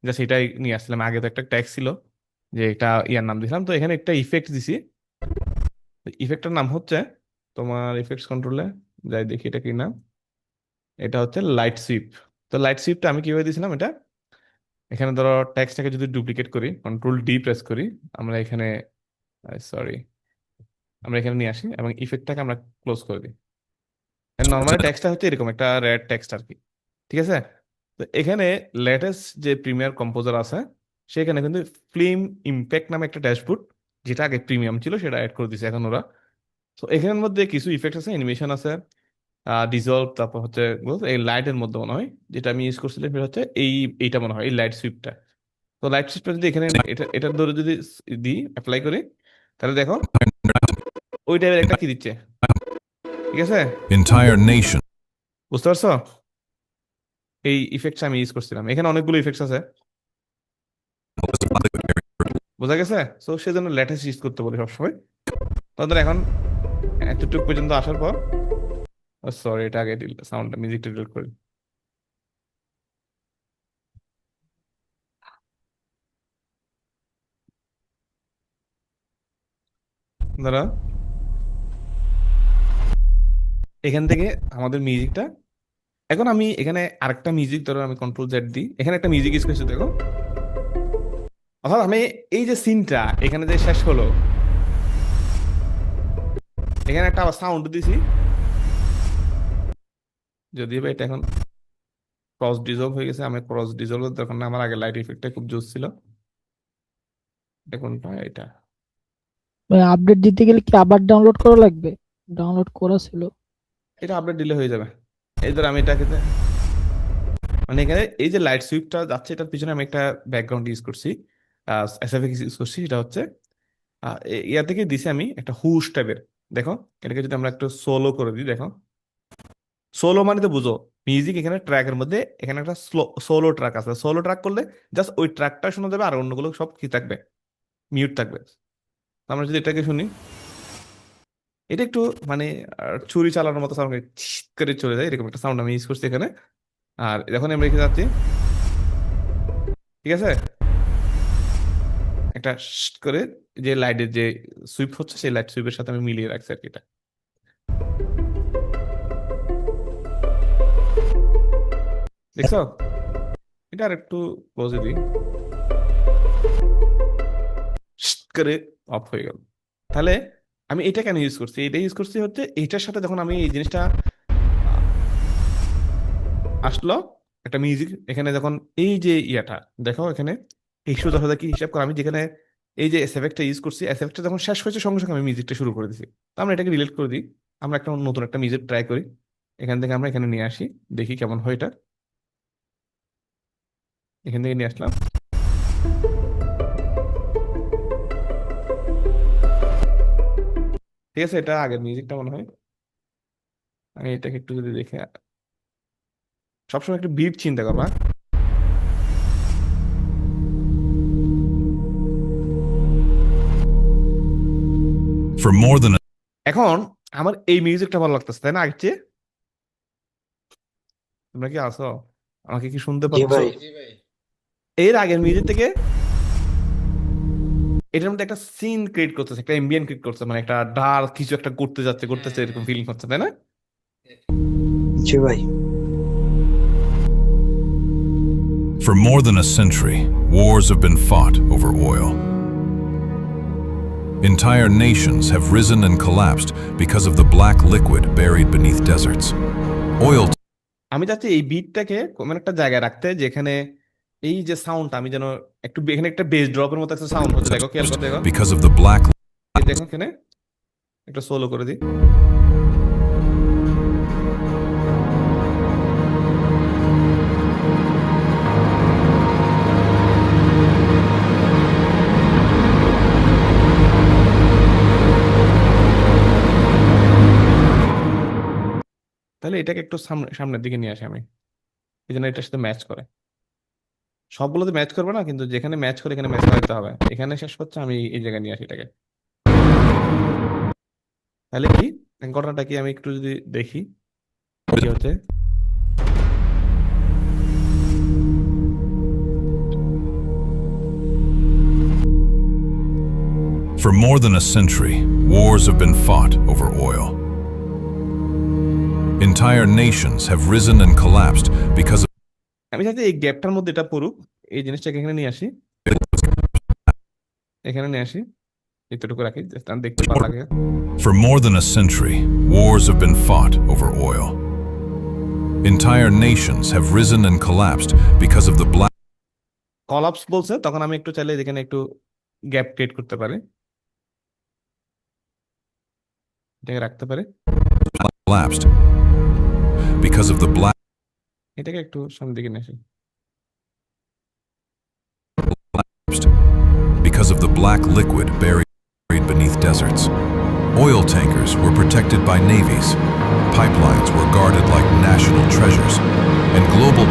যা সেটাই নিয়ে আসছিলাম। আগে তো একটা ট্যাক্স ছিল যে এটা ইয়ার নাম দিয়েছিলাম, তো এখানে একটা ইফেক্ট দিছি। ইফেক্টটার নাম হচ্ছে তোমার ইফেক্টস কন্ট্রোলে যাই দেখি এটা কি নাম, এটা হচ্ছে লাইট সুইপ। তো লাইট সুইপটা আমি কিভাবে দিয়েছিলাম, এটা এখানে ধরো ট্যাক্সটাকে যদি ডুপ্লিকেট করি, কন্ট্রোল ডি প্রেস করি, আমরা এখানে সরি আমরা এখানে নিয়ে আসি এবং ইফেক্টটাকে আমরা ক্লোজ করে দিই। নর্মালি টেক্সটটা হচ্ছে এরকম একটা রেড টেক্সট আর কি, ঠিক আছে। তো এখানে লেটেস্ট যে প্রিমিয়ার কম্পোজার আছে সেখানে কিন্তু ফিল্ম ইম্প্যাক্ট নামে একটা ড্যাশবোর্ড, যেটা আগে প্রিমিয়াম ছিল সেটা অ্যাড করে দিছে এখন ওরা। তো এখানের মধ্যে কিছু ইফেক্ট আছে, অ্যানিমেশন আছে, ডিজলভ, তারপর হচ্ছে এই লাইটের মধ্যে মনে হয় যেটা আমি ইউজ করছিলাম সেটা হচ্ছে এইটা মনে হয় এই লাইট সুইপটা। তো লাইট সুইপটা যদি এখানে এটার ধরে যদি দিই অ্যাপ্লাই করি, তাহলে দেখো ওই টাইপের একটা কি দিচ্ছে, ঠিক আছে। Entire nation. বুঝতে পারছো, এই ইফেক্টস আমি ইউজ করছিলাম, এখানে অনেকগুলো ইফেক্টস আছে, বোঝা গেছে। তো সেজন্য লেটেস্ট ইউজ করতে বলি সবসময়। তাদের এখন এতটুকু পর্যন্ত আসার পর, সরি এটা আগে সাউন্ডটা মিউজিকটা ডিলিট করি। ধরো এখান থেকে আমাদের মিউজিকটা, এখন আমি এখানে আরেকটা মিউজিক ধরো আমি কন্ট্রোল জেড দিই, এখানে একটা মিউজিক ইউজ করছি দেখো। অর্থাৎ আমি এই যে সিনটা এখানে যে শেষ হলো, এখানে একটা আবার সাউন্ড দিছি, যদিও বা এটা এখন ক্রস ডিজলভ হয়ে গেছে, আমি ক্রস ডিজলভ দরকার না, আমার আগে লাইট ইফেক্টটা খুব জোস ছিল। দেখুনটা এটা, আপডেট দিতে গেলে কি আবার ডাউনলোড করা লাগবে? ডাউনলোড করা ছিল। এটা আপডেট দিলে হয়ে যাবে। এই ধর আমি এটাকে মানে এখানে এই যে লাইট সুইপটা যাচ্ছে এটার পিছনে আমি একটা ব্যাকগ্রাউন্ড ইউজ করছি, এসএফএক্স ইউজ করছি, সেটা হচ্ছে ইয়া থেকে দিছি আমি একটা হুশ টাইপের। দেখো এটাকে যদি আমরা একটু সোলো করে দিই, দেখো সোলো মানে তো বুঝো মিউজিক এখানে ট্র্যাকের মধ্যে এখানে একটা সোলো ট্র্যাক আছে, সোলো ট্র্যাক করলে জাস্ট ওই ট্র্যাকটা শোনা যাবে আর অন্যগুলো সব কি থাকবে, মিউট থাকবে। তো আমরা যদি এটাকে শুনি, এটা একটু মানে ছুরি চালানোর মতো সাউন্ড করে চলে যায়, এরকম একটা সাউন্ড আমি ইউজ করছি এখানে। আর যখন আমরা রেখে যাচ্ছি, ঠিক আছে, একটা করে যে লাইটের যে সুইপ হচ্ছে সেই লাইট সুইপের সাথে আমি মিলিয়ে রাখছি আর কি এটা। দেখছো, এটা আর একটু ক্লোজে দিই, করে অফ হয়ে গেল। তাহলে আমি এটা কেন ইউজ করছি, এটা ইউজ করছি হচ্ছে এইটার সাথে যখন আমি এই জিনিসটা আসলো একটা মিউজিক এখানে, যখন এই যে ইয়াটা দেখো এখানে একশো 10,000 কি হিসাব করে আমি যেখানে এই যে এফেক্টটা ইউজ করছি, এফেক্টটা যখন শেষ হয়েছে সঙ্গে সঙ্গে আমি মিউজিকটা শুরু করে দিছি। তো আমরা এটাকে রিলেট করে দিই, আমরা একটা নতুন একটা মিউজিক ট্রাই করি, এখান থেকে আমরা এখানে নিয়ে আসি, দেখি কেমন হয় এটা। এখান থেকে নিয়ে আসলাম, ঠিক আছে, এটা আগের মিউজিকটা মনে হয়। আমি এটাকে একটু যদি দেখে, সবসময় একটু বিট চিন্তা করবা। For more than a এখন আমার এই মিউজিকটা ভালো লাগতেছে তাই না আগের চেয়ে? তোমরা কি আছো, আমাকে কি শুনতে জি পাচ্ছ? ভাই। এর আগের মিউজিক থেকে এটার মধ্যে একটা সিন ক্রিয়েট করতেছে, একটা এম্বিয়েন্ট ক্রিয়েট করতেছে, মানে একটা ডার্ক কিছু একটা করতেছে এরকম ফিলিং হচ্ছে তাই না? জি ভাই। For more than a century, wars have been fought over oil. Entire nations have risen and collapsed because of the black liquid buried beneath deserts. Oil আমি চাচ্ছি এই বিটটাকে কোন একটা জায়গায় রাখতে যেখানে এই যে সাউন্ডটা আমি যেন একটু এখানে একটা বেস ড্রপের মতো একটা সাউন্ড হচ্ছে, দেখো খেয়াল করে দেখো। because of the black এই দেখো এখানে একটা সোলো করে দিই। তাহলে এটাকে একটু সামনের দিকে নিয়ে আসি আমি, এই জন্য এটার সাথে ম্যাচ করে। সবগুলোতে ম্যাচ করবে না, কিন্তু যেখানে ম্যাচ করে এখানে ম্যাচ করাতে হবে। এখানে শেষ করছে, আমি এই জায়গায় নিয়ে আসি এটাকে। তাহলে কি ঘটনাটা কি আমি একটু যদি দেখি কি হচ্ছে। For more than a century, wars have been fought over oil. Entire nations have risen and collapsed because of আমি চাইছি এই গ্যাপটার মধ্যে এটা পড়ুক, এই জিনিসটাকে এখানে নিয়ে আসি, এখানে নিয়ে আসি, এতটুকু রাখি just আমি দেখতে ভালো লাগে। For more than a century, wars have been fought over oil. Entire nations have risen and collapsed because of the black collapse বলছে, তখন আমি একটু চাইলে এখানে একটু গ্যাপ ক্রিয়েট করতে পারি, এটাকে রাখতে পারি, collapsed because of the black এটাকে একটু সামনের দিকে নিয়ে আসি। because of the black liquid buried beneath deserts. Oil tankers were protected by navies. Pipelines were guarded like national treasures. And global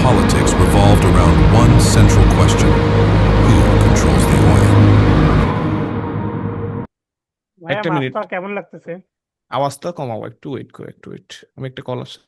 politics revolved around one central question: who controls the oil? ভাইয়া একটা minute, মাছটা কেমন লাগতেছে? আওয়াজটা কমাবো, একটু wait করো, একটু ওয়েট, আমি একটা কল আসছে।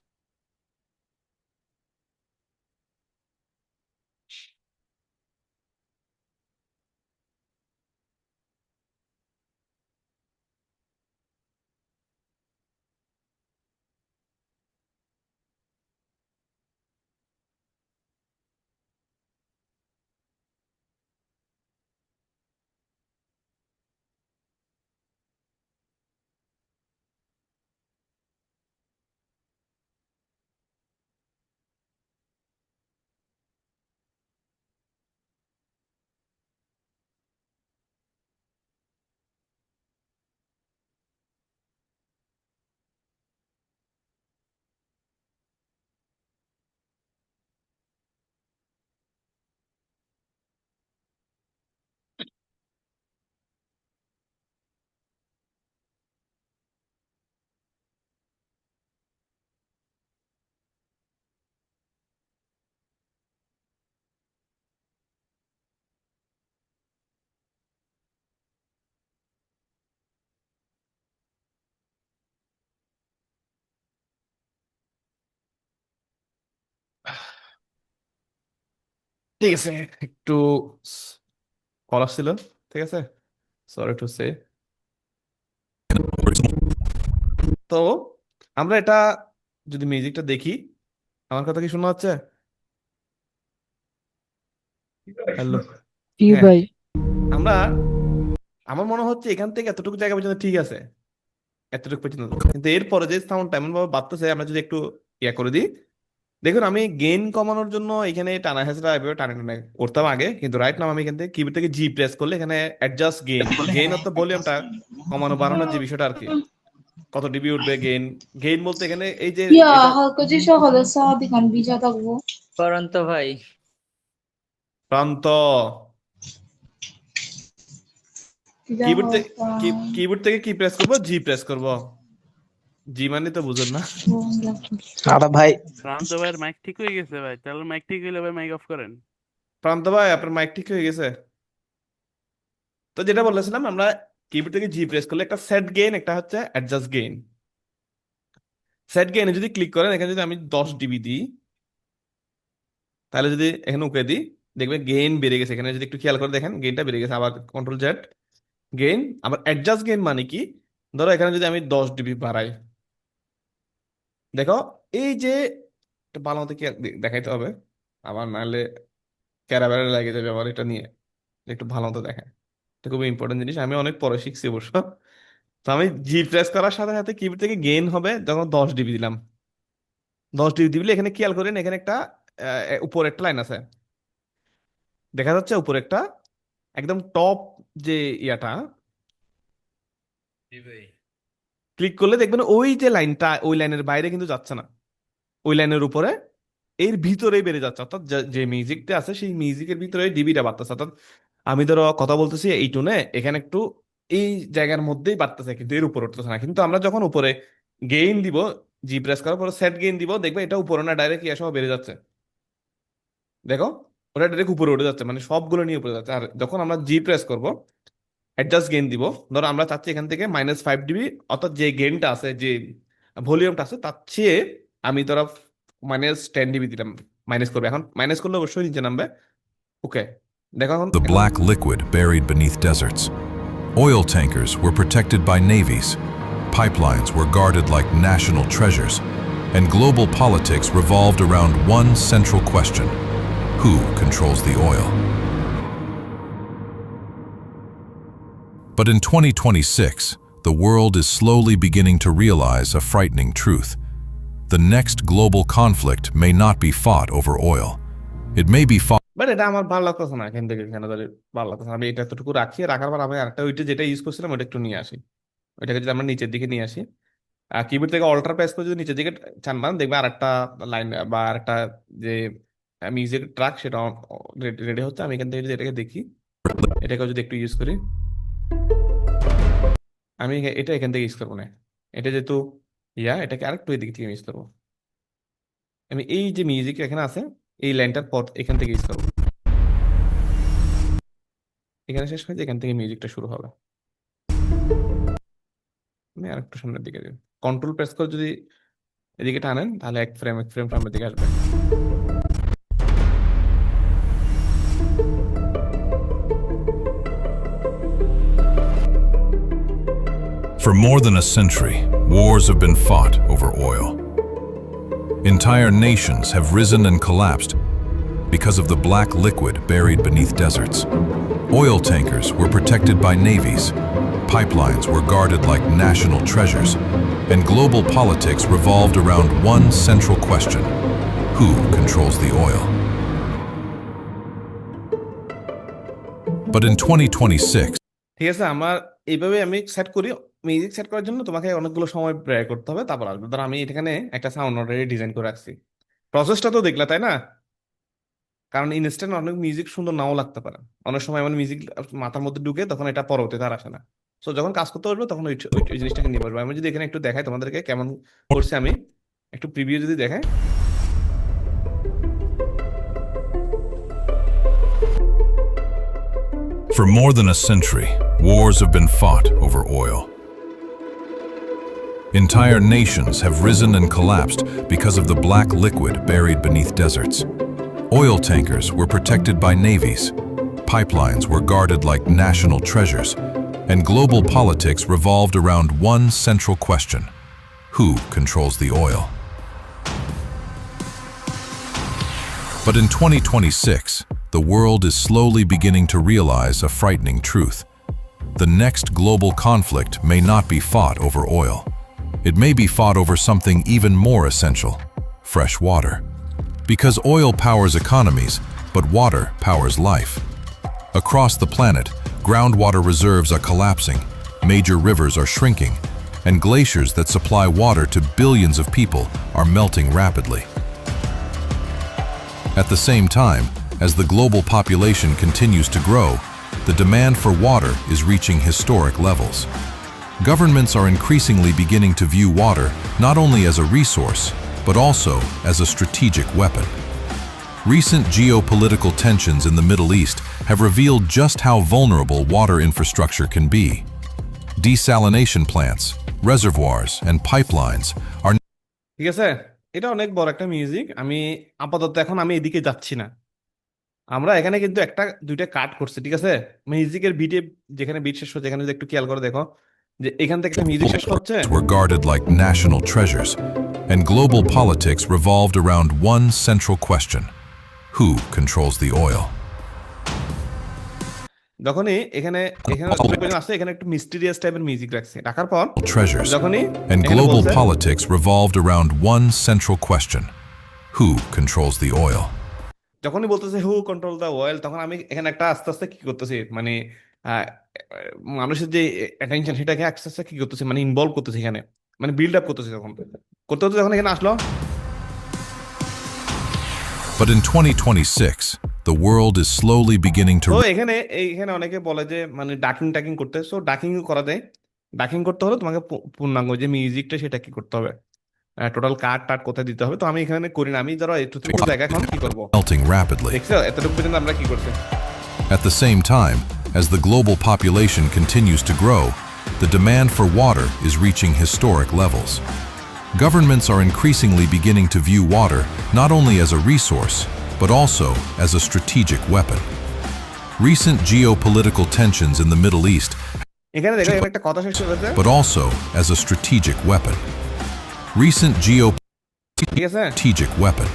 ঠিক আছে, একটু কল আসছিল, ঠিক আছে, সরি টু সে। তো আমরা এটা যদি মিউজিকটা দেখি, আমার কথা কি শোনা হচ্ছে? হ্যালো, কি হ্যাঁ, ভাই? আমরা আমার মনে হচ্ছে এখান থেকে এতটুকু জায়গা পর্যন্ত ঠিক আছে, এতটুকু পর্যন্ত। কিন্তু এরপরে যে সাউন্ডটা এমন ভাবে বাড়তেছে, আমরা যদি একটু ইয়া করে দিই, দেখুন আমি গেইন কমানোর জন্য এখানে টানা হেঁচড়া এভাবে টানে টানে করতাম আগে, কিন্তু রাইট নাও আমি এখান থেকে কিবোর্ড থেকে জি প্রেস করলে এখানে অ্যাডজাস্ট গেইন, গেইন অর্থাৎ ভলিউমটা কমানো বাড়ানোর যে বিষয়টা আর কি, কত ডিবি উঠবে গেইন। গেইন বলতে এখানে এই যে এটা পরন্ত ভাই, প্রান্ত, কিবোর্ড থেকে কি প্রেস করবো? জি প্রেস করব। জি মানে তো বুঝুন না। আরে ভাই প্রান্ত ভাইয়ের মাইক ঠিক হয়ে গেছে ভাই, তাহলে মাইক ঠিক হইলে ভাই মাইক অফ করেন। প্রান্ত ভাই আপনার মাইক ঠিক হয়ে গেছে? তো যেটা বলেছিলাম, আমরা কিবোর্ড থেকে জি প্রেস করলে একটা সেট গেইন, একটা হচ্ছে অ্যাডজাস্ট গেইন। সেট গেইনে যদি ক্লিক করেন, এখানে যদি আমি 10 ডিবি দিই, তাহলে যদি এখানে ওকে দিই, দেখবে গেইন বেড়ে গেছে। এখানে যদি একটু খেয়াল করে দেখেন, গেইনটা বেড়ে গেছে। আবার কন্ট্রোল জেড গেইন, আবার অ্যাডজাস্ট গেইন মানে কি, ধরো এখানে যদি আমি 10 ডিবি বাড়াই, দেখো এই যে একটা ভালো মতো দেখাইতে হবে, আবার নাহলে ক্যারাবেলে লাগে যাবে আবার এটা নিয়ে। একটু ভালো মতো দেখেন, এটা খুবই ইম্পর্টেন্ট জিনিস, আমি অনেক পরে শিখছি অবশ্য। তো আমি জি প্রেস করার সাথে সাথে কিবোর্ড থেকে গেইন হবে, যখন 10 ডিবি দিলাম, 10 ডিবি দিলে এখানে খেয়াল করেন, এখানে একটা উপরে একটা লাইন আছে, দেখা যাচ্ছে উপরে একটা একদম টপ যে ইয়াটা ক্লিক করলে দেখবেন ওই যে লাইনটা ওই লাইনের বাইরে কিন্তু যাচ্ছে না, ওই লাইনের উপরে এর ভিতরেই বেড়ে যাচ্ছে, অর্থাৎ যে মিউজিকটা আছে সেই মিউজিকের ভিতরে ডিবিটা বাড়তেছে। অর্থাৎ আমি ধরো কথা বলতেছি এই টোনে, এখানে একটু এই জায়গার মধ্যেই বাড়তেছে কিন্তু এর উপরে উঠতেছে না। কিন্তু আমরা যখন উপরে গেইন দিব, জি প্রেস করার পরে সেট গেইন দিব, দেখবে এটা উপরে না ডাইরেক্ট ইয়া সহ বেড়ে যাচ্ছে। দেখো ওটা ডাইরেক্ট উপরে উঠে যাচ্ছে, মানে সবগুলো নিয়ে উপরে যাচ্ছে। আর যখন আমরা জি প্রেস করব, অ্যাডজাস্ট গেইন দিব, ধরো আমরা চাচ্ছি এখান থেকে -5 dB, অর্থাৎ যে গেইনটা আছে যে ভলিউমটা আছে তার চেয়ে আমি ধরো -10 dB দিলাম, মাইনাস করবে। এখন মাইনাস করলে অবশ্যই নিচে নামবে। ওকে, দেখো এখন The black liquid buried beneath deserts. Oil tankers were protected by navies. Pipelines were guarded like national treasures. And global politics revolved around one central question: who controls the oil? But in 2026, the world is slowly beginning to realize a frightening truth. The next global conflict may not be fought over oil. It may be fought but এটা আমার ভালো লাগতেছে না, এখান থেকে এখানে ধরে ভালো লাগতেছে না। আমি এটা এতটুকু রাখি, রাখার পর আমি আরেকটা ওইটা যেটা ইউজ করছিলাম ওটা একটু নিয়ে আসি, ওইটাকে যদি আমরা নিচের দিকে নিয়ে আসি, আর কিবোর্ড থেকে অল্টার প্রেস করে যদি নিচের দিকে টানবান, দেখবে আরেকটা লাইন বা আরেকটা যে মিউজিক ট্র্যাক সেটা রেডি হচ্ছে। আমি এখান থেকে যদি এটাকে দেখি, এটাকে যদি একটু ইউজ করি, আমি এটা এখান থেকে ইউজ করবো না, এটা যেহেতু এটাকে আরেকটু এদিক থেকে ইউজ করবো। আমি এই যে মিউজিক এখানে আছে এই লাইনটার পর এখান থেকে ইউজ করবো, এখানে শেষ হয়েছে, এখান থেকে মিউজিকটা শুরু হবে। আমি আরেকটু সামনের দিকে দিই, কন্ট্রোল প্রেস করে যদি এদিকে টানেন তাহলে এক ফ্রেম সামনের দিকে আসবে। For more than a century, wars have been fought over oil. Entire nations have risen and collapsed because of the black liquid buried beneath deserts. Oil tankers were protected by navies, pipelines were guarded like national treasures, and global politics revolved around one central question: who controls the oil? But in 2026, ঠিক আছে, আমার এইভাবে আমি set করি। Music set করার জন্য তোমাকে অনেকগুলো সময় ব্যয় করতে হবে, তারপর আসবে। ধর আমি এখানে একটা সাউন্ড অলরেডি ডিজাইন করে রাখছি, প্রসেসটা তো দেখলা তাই না? কারণ ইনস্ট্যান্ট অনেক মিউজিক সুন্দর নাও লাগতে পারে, অনেক সময় এমন মিউজিক মাথার মধ্যে ঢুকে তখন এটা পরবর্তীতে আর আসে না। সো যখন কাজ করতে পারবে তখন ওই জিনিসটাকে নিয়ে পারবে। আমি যদি এখানে একটু দেখাই তোমাদেরকে কেমন করছি, আমি একটু প্রিভিউ যদি দেখাই, for more than a century, wars have been fought over oil. Entire nations have risen and collapsed because of the black liquid buried beneath deserts. Oil tankers were protected by navies, pipelines were guarded like national treasures, and global politics revolved around one central question: who controls the oil? But in 2026, the world is slowly beginning to realize a frightening truth. The next global conflict may not be fought over oil. It may be fought over something even more essential: fresh water. Because oil powers economies, but water powers life. Across the planet, groundwater reserves are collapsing, major rivers are shrinking, and glaciers that supply water to billions of people are melting rapidly. At the same time, as the global population continues to grow, the demand for water is reaching historic levels. Governments are increasingly beginning to view water not only as a resource, but also as a strategic weapon. Recent geopolitical tensions in the Middle East have revealed just how vulnerable water infrastructure can be. Desalination plants, reservoirs, and pipelines are ঠিক আছে? এটা অনেক বড় একটা music. আমি আপাতত এখন আমি এদিকে যাচ্ছি না, আমরা এখানে কিন্তু একটা দুইটা কাট করছি, ঠিক আছে? মিউজিকের বিটে যেখানে বিট শেষ হচ্ছে, এখানে যদি একটু খেয়াল করে দেখো যে এখান থেকে একটা মিউজিক শেষ হচ্ছে, were guarded like national treasures, and global politics revolved around one central question: who controls the oil? যখনই এখানে আসছে, এখানে একটু মিস্টিরিয়াস টাইপের মিউজিক রাখছে, রাখার পর Treasures, যখনই and এখানে global বলছে politics revolved around one central question: Who controls the oil? যখনই বলতেছে হু কন্ট্রোল দ্য ওয়েল, তখন আমি এখানে একটা আস্তে আস্তে কি করতেছি, মানে আহ, মানুষের যে অ্যাটেনশন সেটাকে আস্তে আস্তে কি করতেছি, মানে ইনভলভ করতেছি এখানে, মানে বিল্ড আপ করতেছি। তখন করতে করতে যখন এখানে আসলো, But in 2026, the world is slowly beginning তো to এখানে এইখানে অনেকে বলে যে মানে ডাকিং টাকিং করতে, সো ডাকিং করা যায়। ডাকিং করতে হলে তোমাকে পূর্ণাঙ্গ যে মিউজিকটা সেটা কি করতে হবে, টোটাল কাট টাট কোথায় দিতে হবে। তো আমি এখানে করি না, আমি ধরো এতটুকু জায়গা এখন কি করবো, melting rapidly. দেখছো এতটুকু পর্যন্ত আমরা কি করছি। At the same time, as the global population continues to grow, the demand for water is reaching historic levels. Governments are increasingly beginning to view water not only as a resource, but also as a strategic weapon. Recent geopolitical tensions in the Middle East, এখানে দেখো এখানে একটা কথা শেষ হয়েছে, but also as a strategic weapon. Recent ঠিক আছে। strategic weapon.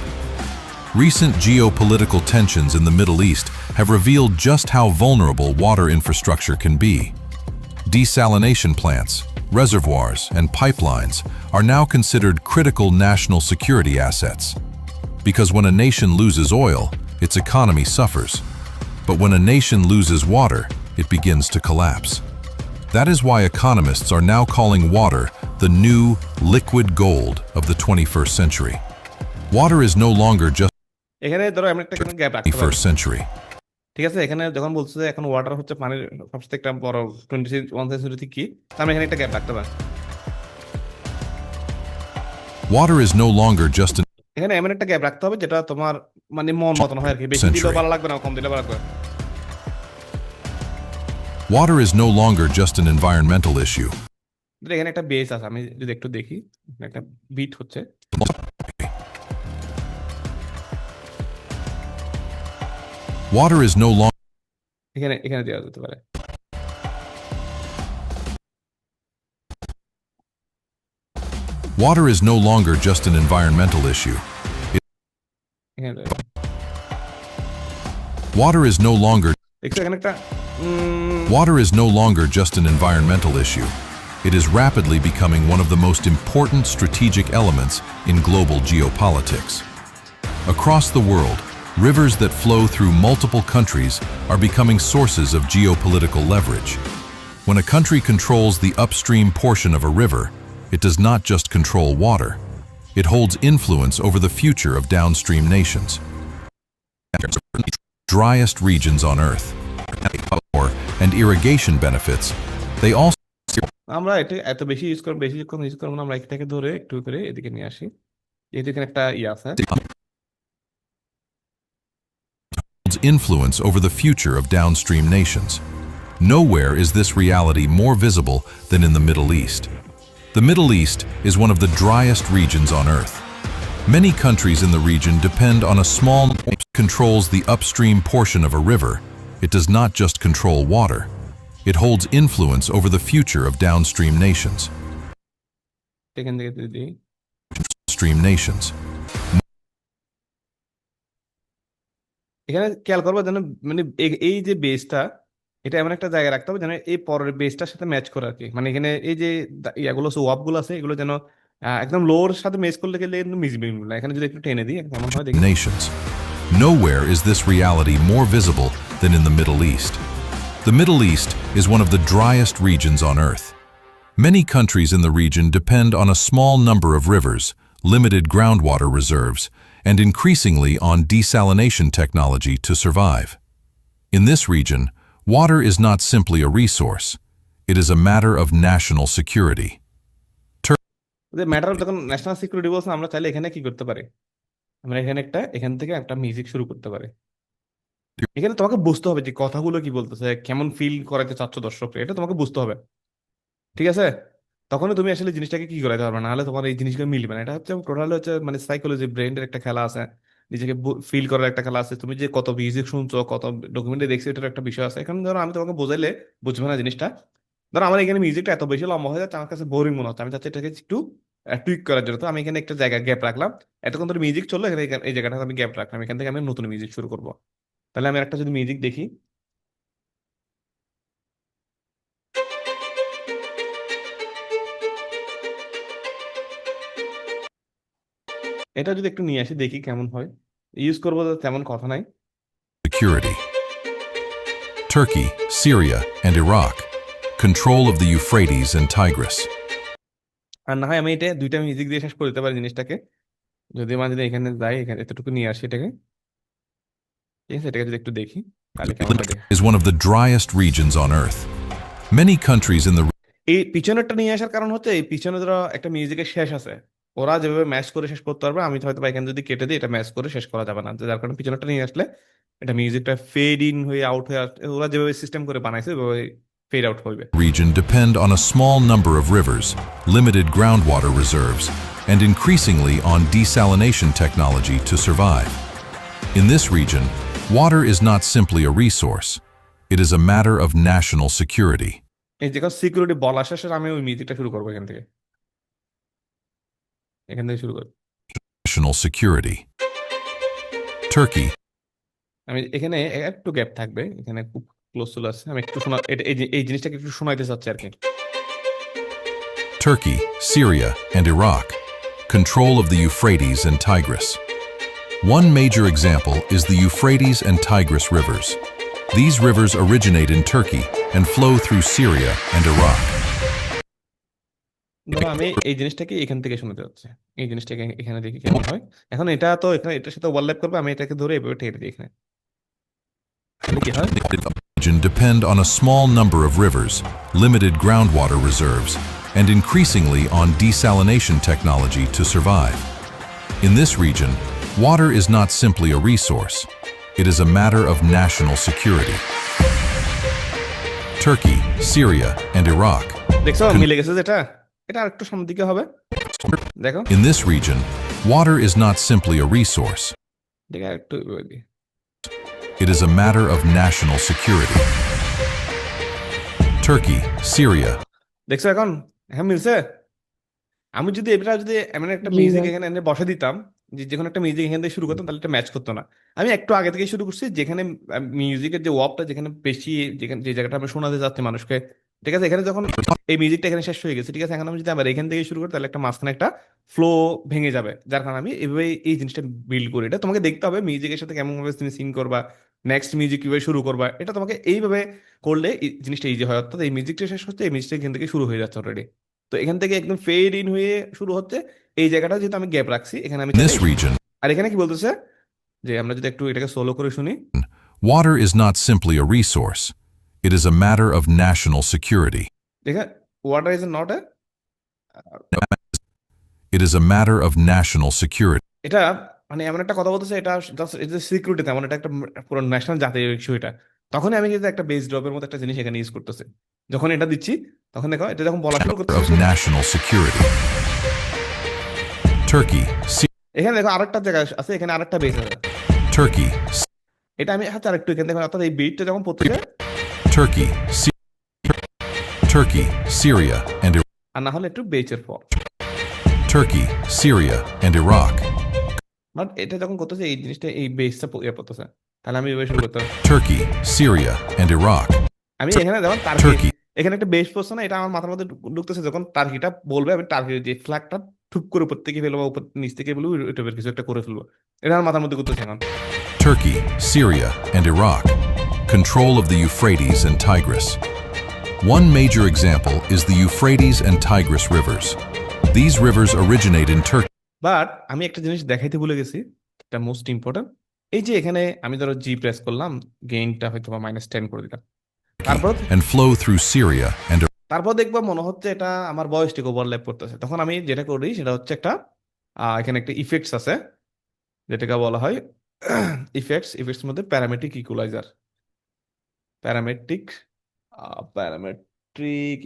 Recent geopolitical tensions in the Middle East have revealed just how vulnerable water infrastructure can be. Desalination plants, reservoirs, and pipelines are now considered critical national security assets. Because when a nation loses oil, its economy suffers. But when a nation loses water, it begins to collapse. That is why economists are now calling water the new liquid gold of the 21st century. Water is no longer just এখানে ধরো আমি একটা gap রাখতে পারি, 21st century. ঠিক আছে। এখানে যখন বলছে যে এখন ওয়াটার হচ্ছে পানির সবচেয়ে একটা বড় 21 সেঞ্চুরিতে কি, তার আমি এখানে একটা গ্যাপ রাখতে পারি। Water is no longer just an এখানে এমন একটা গ্যাপ রাখতে হবে যেটা তোমার মানে মন মতন হয় আর কি, বেশি দিলেও Century. ভালো লাগবে না, কম দিলেও ভালো লাগবে। Water is no longer just an environmental issue. ধরো এখানে একটা বেস আছে, আমি যদি একটু দেখি, এখানে একটা বিট হচ্ছে, Water is no longer এখানে এখানে দেওয়া যেতে পারে। Water is no longer just an environmental issue. এখানে দেওয়া যাবে। Water is no longer দেখছো এখানে একটা Water is no longer just an environmental issue. It is rapidly becoming one of the most important strategic elements in global geopolitics. Across the world, rivers that flow through multiple countries are becoming sources of geopolitical leverage. When a country controls the upstream portion of a river, it does not just control water. It holds influence over the future of downstream nations. Driest regions on Earth, and irrigation benefits, they also আমরা এটা এত বেশি use করবো, বেশি use করবো না, আমরা এটাকে ধরে একটু করে এদিকে নিয়ে আসি, যেহেতু এখানে একটা আছে। holds influence over the future of downstream nations. Nowhere is this reality more visible than in the Middle East. The Middle East is one of the driest regions on Earth. Many countries in the region depend on a small controls the upstream portion of a river. It does not just control water. It holds influence over the future of downstream nations. এখান থেকে যদি দিই, Stream nations. এখানে খেয়াল করবো যেন মানে এই যে বেসটা, এটা এমন একটা জায়গায় রাখতে হবে যেন এই পরের বেসটার সাথে ম্যাচ করে আর কি। মানে এখানে এই যে ইয়াগুলো ওয়াপ গুলো আছে, এগুলো যেন একদম লোর সাথে ম্যাচ করলে গেলে মিশবে না। এখানে যদি একটু টেনে দিই কেমন হয় দেখি। Nations. Nowhere is this reality more visible than in the Middle East. The Middle East is one of the driest regions on Earth. Many countries in the region depend on a small number of rivers, limited groundwater reserves, and increasingly on desalination technology to survive. In this region, water is not simply a resource. It is a matter of national security. যে matter যখন national security বলছে, আমরা চাইলে এখানে কি করতে পারি, আমরা এখানে এখান থেকে একটা মিউজিক শুরু করতে পারি। এখানে তোমাকে বুঝতে হবে যে কথাগুলো কি বলতেছে, কেমন ফিল করাতে চাচ্ছ দর্শককে, এটা তোমাকে বুঝতে হবে, ঠিক আছে। তখনই তুমি আসলে জিনিসটাকে কি করাতে পারবে, নাহলে তোমার এই জিনিসগুলো মিলবে না। এটা হচ্ছে টোটাল হচ্ছে মানে সাইকোলজি, ব্রেনের একটা খেলা আছে, নিজেকে ফিল করার একটা খেলা আছে। তুমি যে কত মিউজিক শুনছো, কত ডকুমেন্টারি দেখছো, এটার একটা বিষয় আছে। এখন ধরো আমি তোমাকে বোঝাইলে বুঝবে না জিনিসটা। ধরো আমার এখানে মিউজিকটা এত বেশি লম্বা হয়ে যাচ্ছে, আমার কাছে বোরিং মনে হচ্ছে, আমি চাচ্ছি এটাকে একটু টুইক করার জন্য। তো আমি এখানে একটা জায়গা গ্যাপ রাখলাম, এতক্ষণ ধরে মিউজিক চললো, এখানে এই জায়গাটা আমি গ্যাপ রাখলাম, এখান থেকে আমি নতুন মিউজিক শুরু করবো। তাহলে আমি একটা যদি মিউজিক দেখি, এটা যদি একটু নিয়ে আসি দেখি কেমন হয়, ইউজ করবো তো তেমন কথা নাই। security. Turkey, Syria, and Iraq. Control of the Euphrates and Tigris. আর না হয় আমি এটা দুইটা মিউজিক দিয়ে শেষ করে দিতে পারি জিনিসটাকে, যদি মাঝে যদি এখানে যাই, এখানে এতটুকু নিয়ে আসি এটাকে, ঠিক আছে, এটাকে যদি একটু দেখি তাহলে কেমন হয় দেখি। Is one of the driest regions on Earth. Many countries in the এই পিছনেরটা নিয়ে আসার কারণ হচ্ছে এই পিছনে ধরো একটা মিউজিকের শেষ আছে, ওরা যেভাবে ম্যাচ করে শেষ করতে পারবে, আমি হয়তো বা এখানে যদি কেটে দিই এটা ম্যাচ করে শেষ করা যাবে না, যার কারণে পিছনেরটা নিয়ে আসলে এটা মিউজিকটা ফেড ইন হয়ে আউট হয়ে ওরা যেভাবে সিস্টেম করে বানাইছে ওইভাবে ফেড আউট হবে। region depend on a small number of rivers, limited groundwater reserves, and increasingly on desalination technology to survive. In this region, water is not simply a resource. It is a matter of national security. এই যে security বলা শেষে আমি ওই মিউজিকটা শুরু করবো এখান থেকে, এখান থেকে শুরু করবো। National security. Turkey, আমি এখানে একটু গ্যাপ থাকবে, এখানে খুব ক্লোজ চলে আসছে, আমি একটু শোনা এই জিনিসটাকে একটু শোনাইতে চাচ্ছি আর কি। Turkey, Syria, and Iraq. Control of the Euphrates and Tigris. One major example is the Euphrates and Tigris rivers. These rivers originate in Turkey and flow through Syria and Iraq. ধরো আমি এই জিনিসটাকে এখান থেকে শোনাতে যাচ্ছি, এই জিনিসটাকে এখানে দেখি কেমন হয়। এখন এটা তো এখানে এটার সাথে ওভারল্যাপ করবে, আমি এটাকে ধরে এভাবে ঠেকে দিই এখানে, তাহলে কি হয়? The region depend on a small number of rivers, limited groundwater reserves, and increasingly on desalination technology to survive. In this region, water is not simply a resource. It is a matter of national security. Turkey, Syria, and Iraq. দেখছো মিলে গেছে যেটা, এটা আরেকটু সামনের দিকে হবে, দেখো In this region, water is not simply a resource. দেখে আরেকটু এভাবে দিই। It is a matter of national security. Turkey, Syria, দেখছো এখন এখন মিলছে। আমি যদি এটা যদি এমন একটা জি মিউজিক ভাই। এখানে এনে বসে দিতাম, যে কোনো একটা মিউজিক এখান থেকে শুরু করতাম, তাহলে এটা ম্যাচ করতো না। আমি একটু আগে থেকে শুরু করছি, যেখানে মিউজিকের যে ওয়াপটা যেখানে বেশি, যেখানে যে জায়গাটা আমি শোনাতে যাচ্ছি মানুষকে, ঠিক আছে, এখানে যখন এই মিউজিকটা এখানে শেষ হয়ে গেছে, ঠিক আছে, এখন আমি যদি আবার এখান থেকে শুরু করি তাহলে একটা মাঝখানে একটা ফ্লো ভেঙে যাবে, যার কারণে আমি এভাবে এই জিনিসটা বিল্ড করি। এটা তোমাকে দেখতে হবে মিউজিকের সাথে কেমন ভাবে তুমি সিং করবা, নেক্সট মিউজিক কিভাবে শুরু করবা, এটা তোমাকে এইভাবে করলে এই জিনিসটা ইজি হয়। অর্থাৎ এই মিউজিকটা শেষ হচ্ছে, এই মিউজিকটা এখান থেকে শুরু হয়ে যাচ্ছে অলরেডি, তো এখান থেকে একদম ফেড ইন হয়ে শুরু হচ্ছে। এই জায়গাটা যেহেতু আমি গ্যাপ রাখছি, এখানে আমি in this region, আর এখানে কি বলতেছে যে আমরা যদি একটু এটাকে সোলো করে শুনি, water is not simply a resource. It is a matter of national security. দেখে water is not a, It is a matter of national security. এটা মানে এমন একটা কথা বলতেছে, এটা সিকিউরিটি তেমন, এটা একটা পুরো ন্যাশনাল জাতীয় ইস্যু এটা। তখনই আমি কিন্তু একটা বেস ড্রপের মতো একটা জিনিস এখানে ইউজ করতেছি, যখন এটা দিচ্ছি তখন দেখো এটা যখন বলা শুরু Of করতেছে, national security. Turkey, এখানে দেখো আরেকটা জায়গা আছে, এখানে আরেকটা বেস আছে, Turkey, এটা আমি হাতে আরেকটু এখানে দেখো, অর্থাৎ এই বিটটা যখন পড়তেছে, Turkey, Turkey, Syria, and আর না হলে একটু বেচের পর, Turkey, Syria, and Iraq. But এটা যখন করতেছে এই জিনিসটা এই বেসটা ইয়ে পড়তেছে, তাহলে আমি এভাবে শুরু করতে হবে। Turkey, Syria, and Iraq. আমি এখানে যখন টার্কি, Turkey, এখানে একটা বেস পড়ছে না, এটা আমার মাথার মধ্যে ঢুকতেছে, যখন টার্কিটা বলবে আমি টার্কির যে ফ্ল্যাগটা ঠুপ করে উপর থেকে ফেলবো, উপর নিচ থেকে ফেলবো, ওই টাইপের কিছু একটা করে ফেলবো, এটা আমার মাথার মধ্যে ঘুরতেছে এখন। Turkey, Syria, and Iraq. Control of the Euphrates and Tigris. One major example is the Euphrates and Tigris rivers. These rivers originate in Turkey but আমি একটা জিনিস দেখাইতে ভুলে গেছি, এটা মোস্ট ইম্পর্টেন্ট। এই যে এখানে আমি ধরো জি প্রেস করলাম, গেইনটা হয়তো বা -10 করে দিলাম, তারপর and flow through Syria and তারপর দেখবো মনে হচ্ছে এটা আমার ভয়েসটিকে ওভারল্যাপ করতেছে, তখন আমি যেটা করি সেটা হচ্ছে একটা এখানে একটা ইফেক্টস আছে, যেটাকে বলা হয় ইফেক্টস মধ্যে প্যারামেট্রিক ইকুয়ালাইজার, প্যারামেট্রিক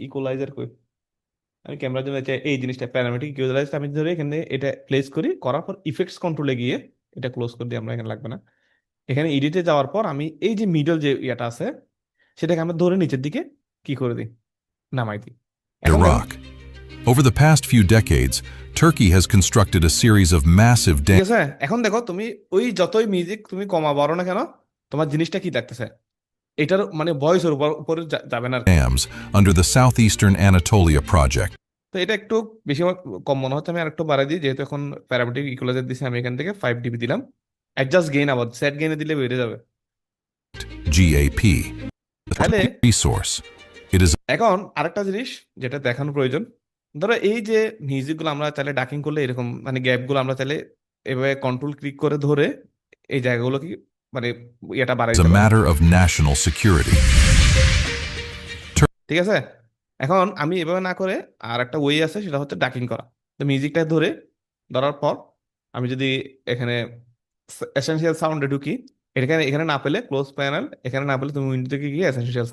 ইকুয়ালাইজার কই, আমি ক্যামেরার জন্য এই জিনিসটা প্যারামেট্রিক ইকুয়ালাইজার আমি ধরে এখানে এটা প্লেস করি, করার পর ইফেক্টস কন্ট্রোলে গিয়ে এটা ক্লোজ করে দিই, আমরা এখানে লাগবে না। এখানে এডিটে যাওয়ার পর আমি এই যে মিডল যে ইয়েটা আছে সেটাকে আমরা ধরে নিচের দিকে কি করে দিই, নামাই দিই। এখন দেখো, Iraq. Over the past few decades, Turkey has constructed a series of massive ঠিক আছে, এখন দেখো তুমি ওই যতই মিউজিক তুমি কমা বাড়ো না কেন, তোমার জিনিসটা কি দেখতেছে, এটার মানে ভয়েসের উপরে যাবে না। dams under the southeastern Anatolia project. তো এটা একটু বেশি আমার কম মনে হচ্ছে, আমি আর একটু বাড়াই দিই, যেহেতু এখন প্যারামেট্রিক ইকুয়ালাইজার দিছি, আমি এখান থেকে 5 dB দিলাম। অ্যাডজাস্ট গেইন, আবার সেট গেইনে দিলে বেড়ে যাবে। GAP. তাহলে Resource. It is এখন আরেকটা জিনিস যেটা দেখানো প্রয়োজন, ধরো এই যে মিউজিকগুলো আমরা চাইলে ডাকিং করলে এরকম মানে গ্যাপগুলো আমরা চাইলে এভাবে কন্ট্রোল ক্লিক করে ধরে এই জায়গাগুলো কি মানে এটা বাড়াই a দিতে পারি, matter of national security. ঠিক আছে? এখন আমি এভাবে না করে আর একটা ওয়ে আছে, সেটা হচ্ছে ডাকিং করা। তো মিউজিকটা ধরার পর আমি যদি এখানে এসেনশিয়াল সাউন্ডে ঢুকি, এখানে এখানে না পেলে ক্লোজ প্যানেল, এখানে না পেলে তুমি উইন্ডো থেকে গিয়ে এসেনশিয়াল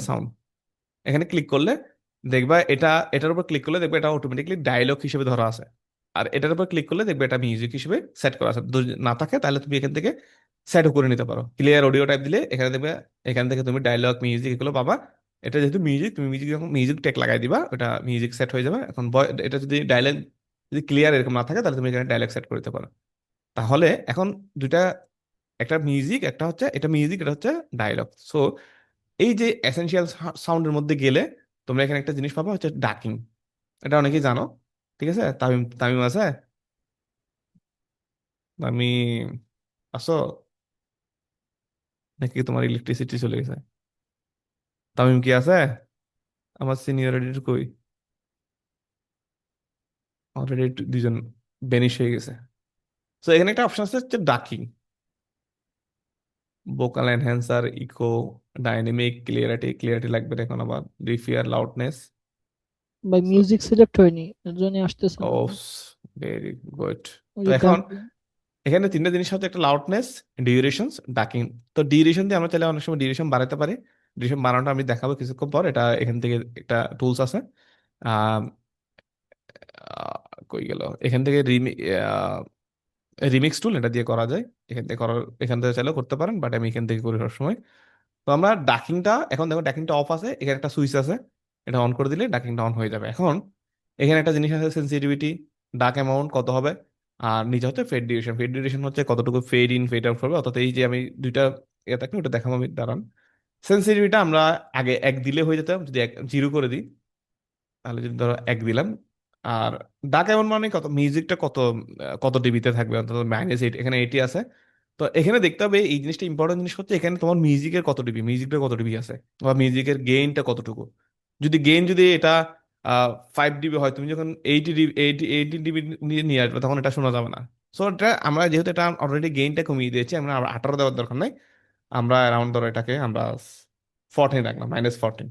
সাউন্ড এখানে ক্লিক করলে দেখবা এটার উপর ক্লিক করলে দেখবে এটা অটোমেটিকলি ডায়লগ হিসেবে ধরা আছে, আর এটার উপর ক্লিক করলে দেখবে এটা মিউজিক হিসেবে সেট করা আছে। যদি না থাকে তাহলে তুমি এখান থেকে সেটও করে নিতে পারো। ক্লিয়ার অডিও টাইপ দিলে এখানে দেখবে, এখান থেকে তুমি ডায়লগ মিউজিক এগুলো পাবা। এটা যেহেতু মিউজিক, তুমি মিউজিক যখন মিউজিক ট্যাগ লাগাই দিবা, ওটা মিউজিক সেট হয়ে যাবে। এখন এটা যদি ডায়লগ যদি ক্লিয়ার এরকম না থাকে, তাহলে তুমি এখানে ডায়লগ সেট করতে পারো। তাহলে এখন দুইটা, একটা মিউজিক, একটা হচ্ছে এটা মিউজিক, এটা হচ্ছে ডায়লগ। সো এই যে এসেনশিয়াল সাউন্ডের মধ্যে গেলে তোমরা এখানে একটা জিনিস পাবা, হচ্ছে ডাকিং। এটা অনেকেই জানো, ঠিক আছে? তামিম তামিম আছে? তামিম আসো নাকি তোমার ইলেকট্রিসিটি চলে গেছে? তামিম কি আছে? আমার সিনিয়রিটি কই? অলরেডি দুজন বেনিশ হয়ে গেছে। তো এখানে একটা অপশন আছে হচ্ছে ducking, vocal enhancer, echo, dynamic, clarity লাগবে না এখন, আবার রিফিয়ার, লাউডনেস। ভাই মিউজিক সিলেক্ট হয়নি, এর জন্য আসতেছে না ও তো। Very good. ওই তো যে এখন এখানে তিনটা জিনিস হচ্ছে, একটা লাউডনেস, ডিউরেশনস, ডাকিং। তো ডিউরেশন দিয়ে আমরা চাইলে অনেক সময় ডিউরেশন বাড়াতে পারি। ডিউরেশন বাড়ানোটা আমি দেখাবো কিছুক্ষণ পর। এটা এখান থেকে একটা টুলস আছে, আহ, কই গেল, এখান থেকে রিমিক্স টুল, এটা দিয়ে করা যায়। এখান থেকে চাইলেও করতে পারেন, বাট আমি এখান থেকে করি সবসময়। তো আমরা ডাকিংটা, এখন দেখো ডাকিংটা অফ আছে, এখানে একটা সুইচ আছে, এটা অন করে দিলে ডাকিংটা অন হয়ে যাবে। এখন এখানে একটা জিনিস আছে, সেন্সিটিভিটি, ডাক অ্যামাউন্ট কত হবে, আর নিচে হচ্ছে ফেড ডিউরেশন। ফেড ডিউরেশন হচ্ছে কতটুকু ফেড ইন ফেড আউট হবে, অর্থাৎ এই যে আমি দুইটা থাকে ওটা দেখাবো আমি, দাঁড়ান। সেন্সিটিভিটা আমরা আগে 1 দিলে হয়ে যেত, যদি 0 করে দিই, তাহলে যদি ধরো 1 দিলাম। আর ডাক অ্যামাউন্ট মানে কত, মিউজিকটা কত ডিবিতে থাকবে, অর্থাৎ -8, এখানে 80 আছে। তো এখানে দেখতে হবে, এই জিনিসটা ইম্পর্টেন্ট জিনিস হচ্ছে, এখানে তোমার মিউজিকটা কত ডিবি আছে, বা মিউজিকের গেইনটা কতটুকু। যদি এটা 5 ডিবি হয়, তুমি যখন 80 ডিবি নিয়ে আসবে, তখন এটা শোনা যাবে না। সো এটা আমরা যেহেতু এটা অলরেডি গেইনটা কমিয়ে দিয়েছি, আমরা আবার 18 দেওয়ার দরকার নাই। আমরা অ্যারাউন্ড ধরো এটাকে আমরা 14 রাখলাম, -14,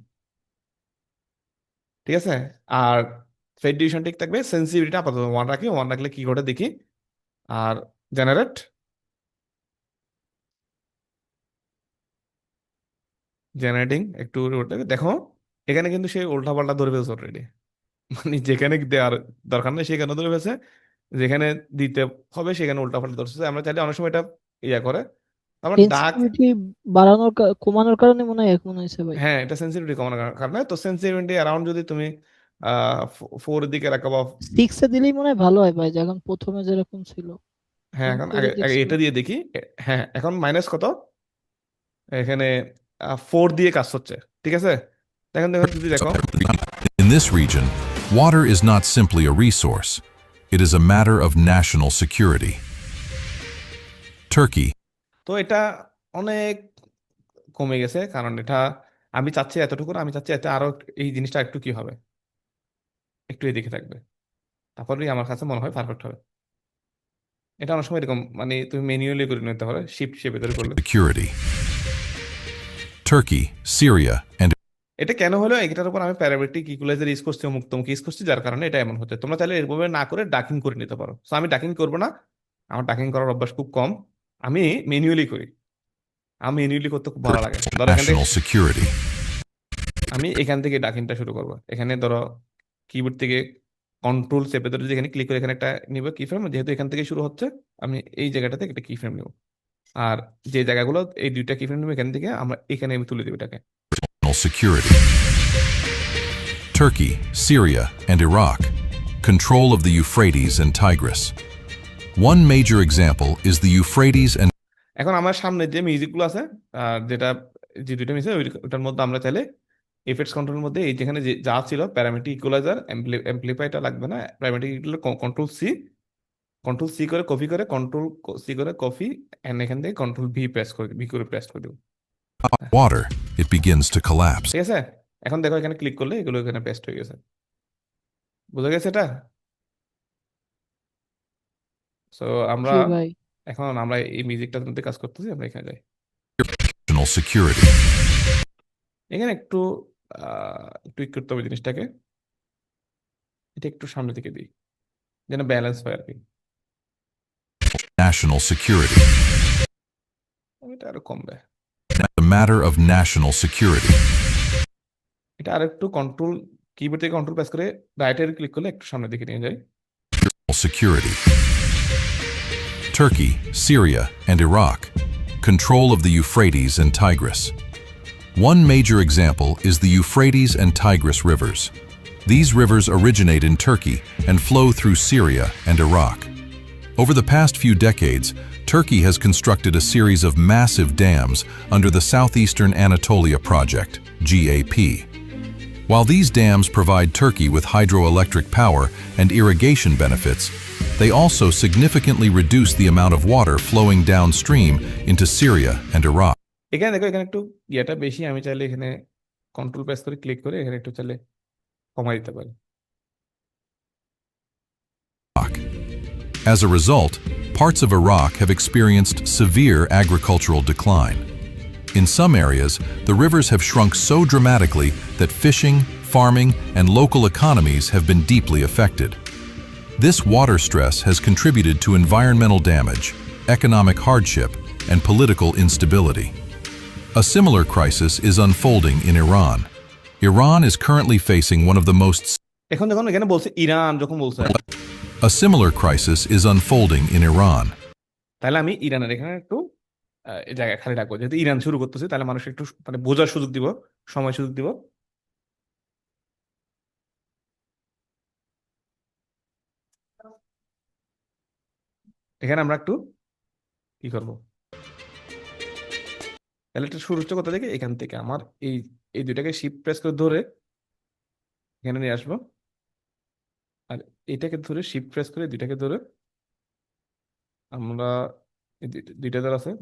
ঠিক আছে? আর ফেড ডিভিশন ঠিক থাকবে। সেন্সিটিভিটিটা আপাতত 1 রাখি, 1 রাখলে কি করে দেখি। আর জেনারেট, জেনারেটিং একটু দেখো, এখানে কিন্তু সে উল্টাপাল্টা ধরে ফেলছে অলরেডি। মানে যেখানে দেওয়ার দরকার নেই সেখানে ধরে ফেলছে, যেখানে দিতে হবে সেখানে উল্টাপাল্টা ধরছে। আমরা চাইলে অনেক সময় এটা ইয়া করে, আমার ডাক, সেন্সিটিভিটি বাড়ানোর কমানোর কারণে মনে হয় এখন হয়েছে ভাই। হ্যাঁ এটা সেন্সিটিভিটি কমানোর কারণে। তো সেন্সিটিভিটি অ্যারাউন্ড যদি তুমি 4 এর দিকে রাখো, বা 6 এ দিলেই মনে হয় ভালো হয় ভাই, যখন প্রথমে যেরকম ছিল। হ্যাঁ আমি এখন করে আগে আগে দেখছিলাম। এটা দিয়ে দেখি। হ্যাঁ এখন মাইনাস কত, এখানে 4 দিয়ে কাজ হচ্ছে, ঠিক আছে? দেখেন দেখেন যদি দেখো, In this region, water is not simply a resource. It is a matter of national security. Turkey. তো এটা অনেক কমে গেছে, কারণ এটা আমি চাচ্ছি এতটুকু না, আমি চাচ্ছি এতে আরো এই জিনিসটা একটু কি হবে, একটু এদিকে থাকবে, তারপরেই আমার কাছে মনে হয় পারফেক্ট হবে। এটা অনেক সময় এরকম মানে তুমি ম্যানুয়ালি করে নিতে পারো, শিফট শেপে ধরে করলে। Security. Turkey, Syria, and এটা কেন হলো, এটার উপর আমি প্যারামেট্রিক ইকুয়ালাইজার ইউজ করছি, অমুক তমুক ইউজ করছি, যার কারণে এটা এমন হচ্ছে। তোমরা চাইলে এরভাবে না করে ডাকিং করে নিতে পারো। তো আমি ডাকিং করবো না, আমার ডাকিং করার অভ্যাস খুব কম, আমি ম্যানুয়ালি করি। আমি ম্যানুয়ালি করতে খুব ভালো লাগে। ধরো এখান থেকে national security. আমি এখান থেকে ডাকিংটা শুরু করবো। এখানে ধরো কিবোর্ড থেকে কন্ট্রোল চেপে ধরে যদি এখানে ক্লিক করে এখানে একটা নিব কি ফ্রেম, যেহেতু এখান থেকে শুরু হচ্ছে, আমি এই জায়গাটাতে একটা কি ফ্রেম নিব। আর যে জায়গাগুলো এই দুইটা কি ফ্রেম নিব, এখান থেকে এখানে আমি তুলে দিব এটাকে। Security. Turkey, Syria, and Iraq. Control of the Euphrates and Tigris. One major example is the Euphrates and এখন আমার সামনে যে মিউজিকগুলো আছে, যেটা যে দুইটা মিউজিক, ওইটার মধ্যে আমরা চাইলে ইফেক্টস কন্ট্রোলের মধ্যে এই যেখানে যা ছিল প্যারামেট্রিক ইকুয়ালাইজার, অ্যাম্পলিফাইটা লাগবে না, প্যারামেট্রিক কন্ট্রোল সি করে কপি করে কন্ট্রোল সি করে কপি, এন্ড এখান থেকে কন্ট্রোল ভি প্রেস করে ভি করে প্রেস করে দেবো। Water, it begins to collapse. ঠিক আছে, এখন দেখো এখানে ক্লিক করলে এগুলো এখানে পেস্ট হয়ে গেছে। বুঝা গেছে এটা? সো আমরা জি ভাই। এখন এই মিউজিকটার মধ্যে কাজ করতেছি, আমরা এখানে যাই। National security. এখানে একটু টুইক করতে হবে জিনিসটাকে, এটা একটু সামনের দিকে দিই যেন ব্যালেন্স হয় আর কি। National security. এটা আরো কমবে, A matter of national security. এটা আর একটু কন্ট্রোল কিবোর্ড থেকে কন্ট্রোল প্রেস করে রাইটের ক্লিক করলে একটু সামনের দিকে নিয়ে যায়। Security. Turkey, Syria, and Iraq. Control of the Euphrates and Tigris. One major example is the Euphrates and Tigris rivers. These rivers originate in Turkey and flow through Syria and Iraq. Over the past few decades, Turkey has constructed a series of massive dams under the Southeastern Anatolia Project, GAP. While these dams provide Turkey with hydroelectric power and irrigation benefits, they also significantly reduce the amount of water flowing downstream into Syria and Iraq. এখানে দেখো, এখানে একটু ইয়েটা বেশি, আমি চাইলে এখানে control press করে ক্লিক করে এখানে একটু চাইলে কমাই দিতে পারি। As a result, parts of Iraq have experienced severe agricultural decline. In some areas, the rivers have shrunk so dramatically that fishing, farming, and local economies have been deeply affected. This water stress has contributed to environmental damage, economic hardship, and political instability. A similar crisis is unfolding in Iran. Iran is currently facing one of the most এখন দেখুন এখানে বলছে Iran, যখন বলছে A similar crisis is unfolding in Iran. তাহলে আমি ইরানের এখানে একটু এই জায়গায় খালি রাখবো, যেহেতু ইরান শুরু করতেছে তাহলে মানুষ একটু মানে বোঝার সুযোগ দিব, সময় সুযোগ দিব। এখানে আমরা একটু কি করবো, তাহলে এটা শুরু হচ্ছে কোথা থেকে, এখান থেকে আমার এই এই দুইটাকে শিফট প্রেস করে ধরে এখানে নিয়ে আসবো, আর এটাকে ধরে শিফট প্রেস করে দুইটাকে ধরে আমরা দুইটা ধর আছে,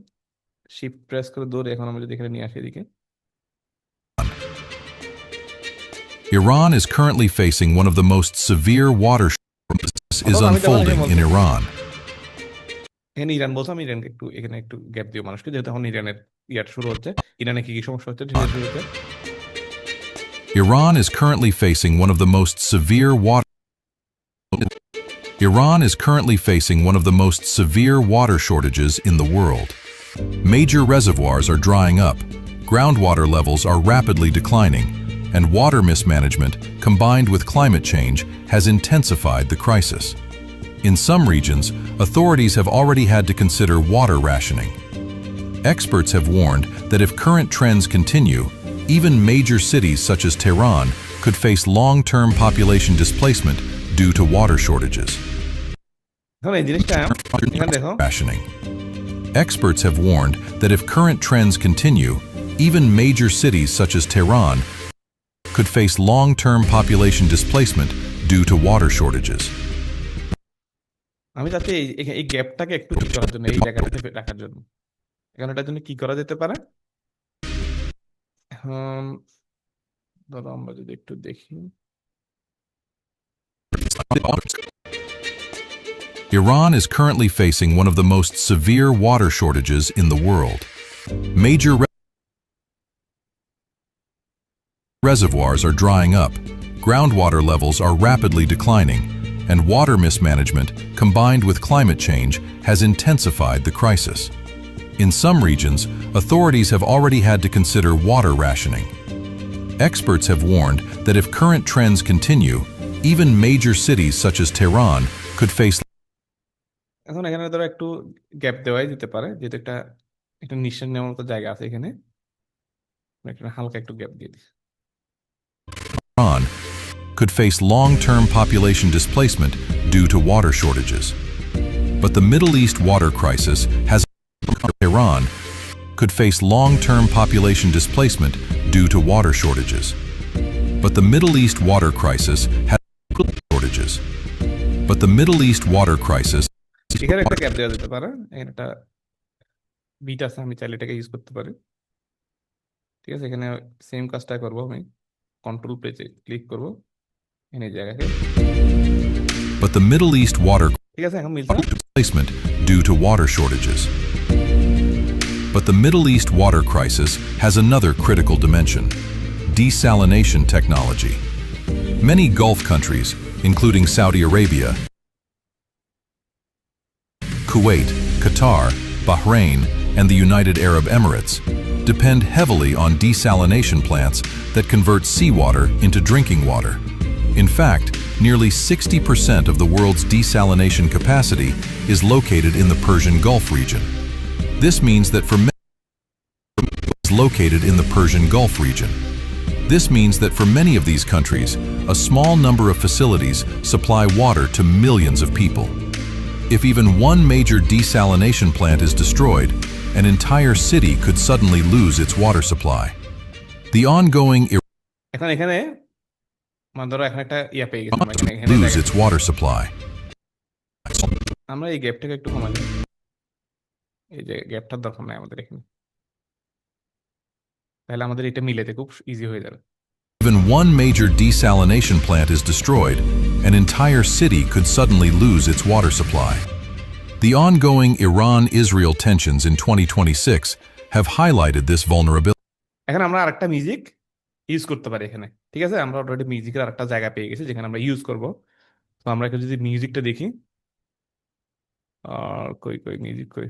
শিফট প্রেস করে ধরে এখন আমরা যদি এখানে নিয়ে আসি এদিকে। Iran is currently facing one of the most severe water shortages is unfolding in Iran. এখানে ইরান বলছে, আমি ইরানকে একটু এখানে একটু গ্যাপ দিও মানুষকে, যেহেতু এখন ইরানের ইয়ার শুরু হচ্ছে, ইরানে কি কি সমস্যা হচ্ছে শুরু হচ্ছে। Iran is currently facing one of the most severe water shortages in the world. Major reservoirs are drying up, groundwater levels are rapidly declining, and water mismanagement combined with climate change has intensified the crisis. In some regions, authorities have already had to consider water rationing. Experts have warned that if current trends continue, even major cities such as Tehran could face long-term population displacement due to water shortages. Rationing. Experts have warned that if current trends continue, even major cities such as Tehran could face long-term population displacement due to water shortages. আমি চাচ্ছি এই গ্যাপটাকে একটু ঠিক করার জন্য, এই জায়গাটাতে রাখার জন্য, এখানে এটার জন্য কি করা যেতে পারে। এখন ধরো আমরা যদি একটু দেখি, Iran is currently facing one of the most severe water shortages in the world. Major reservoirs are drying up, groundwater levels are rapidly declining, and water mismanagement combined with climate change has intensified the crisis. In some regions, authorities have already had to consider water rationing. Experts have warned that if current trends continue, even major cities such as Tehran could face. এখন এখানে ধরো একটু gap দেওয়াই যেতে পারে, যেহেতু একটা নিঃশ্বাস নেওয়ার মতো জায়গা আছে এখানে, একটা হালকা একটু গ্যাপ দিয়ে দিই। Iran could face long-term population displacement due to water shortages. But the Middle East water crisis has Iran could face long-term population displacement due to water shortages. But the Middle East water crisis has shortages. But the Middle East water crisis এখানে একটা gap দেওয়া যেতে পারে, এখানে একটা bit আছে, আমি চাইলে এটাকে ইউজ করতে পারি। ঠিক আছে, এখানে সেম কাজটা করবো, আমি কন্ট্রোল পেজে ক্লিক করবো, এখানে এই জায়গায়। but the Middle East water ঠিক আছে, এখন মিলছে না? displacement due to water shortages. But the Middle East water crisis has another critical dimension: desalination technology. Many Gulf countries, including Saudi Arabia, Kuwait, Qatar, Bahrain, and the United Arab Emirates, depend heavily on desalination plants that convert seawater into drinking water. In fact, nearly 60% of the world's desalination capacity is located in the Persian Gulf region. This means that for many of these countries, a small number of facilities supply water to millions of people. If even one major desalination plant is destroyed, an entire city could suddenly lose its water supply. The ongoing এখন এখানে মানে ধরো এখন একটা ইয়া পেয়ে গেছি, আমরা এখানে lose its water supply. আমরা এই গ্যাপটাকে একটু কমাই দিই। এই যে গ্যাপটার দরকার নাই আমাদের এখানে, তাহলে আমাদের এটা মিলাতে খুব ইজি হয়ে যাবে। Even one major desalination plant is destroyed, an entire city could suddenly lose its water supply. The ongoing Iran-Israel tensions in 2026 have highlighted this vulnerability. এখন আমরা আরেকটা মিউজিক ইউজ করতে পারি এখানে। ঠিক আছে, আমরা অলরেডি মিউজিকের আরেকটা জায়গা পেয়ে গেছি যেখানে আমরা ইউজ করব। তো আমরা এখানে যদি মিউজিকটা দেখি, আর কই কই মিউজিক কই,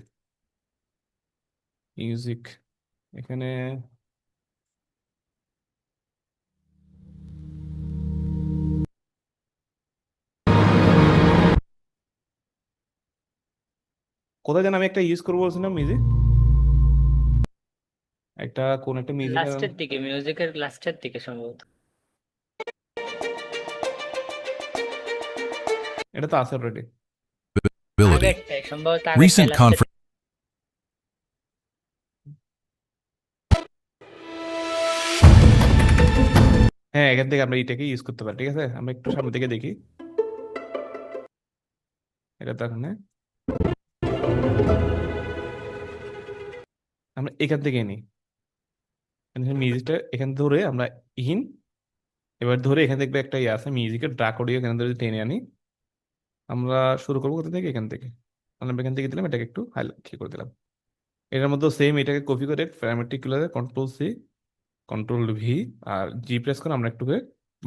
মিউজিক এখানে কোথায় যেন আমি একটা ইউজ করবো বলছিলাম মিউজিক, একটা কোন একটা মিউজিক, লাস্টের দিকে, মিউজিকের লাস্টের দিকে সম্ভবত। এটা তো আছে অলরেডি। আগেরটাই সম্ভবত, Recent আগেরটাই conference হ্যাঁ, এখান থেকে আমরা এটাকে ইউজ করতে পারি। ঠিক আছে, আমরা একটু সামনে থেকে দেখি, এটা তো এখানে আমরা এখান থেকে নিই, মিউজিকটা এখান ধরে আমরা ইন, এবার ধরে এখান থেকে একটা ইয়ে আছে মিউজিকের ড্রাগ অডিও, এখান ধরে টেনে আনি। আমরা শুরু করবো কোথা থেকে, এখান থেকে। আমরা এখান থেকে দিলাম, এটাকে একটু হাইলাইট করে দিলাম। এটার মধ্যে সেম এটাকে কপি করে প্যারামেট্রিকুলারে কন্ট্রোল সি কন্ট্রোল ভি আর জি প্রেস করে আমরা একটু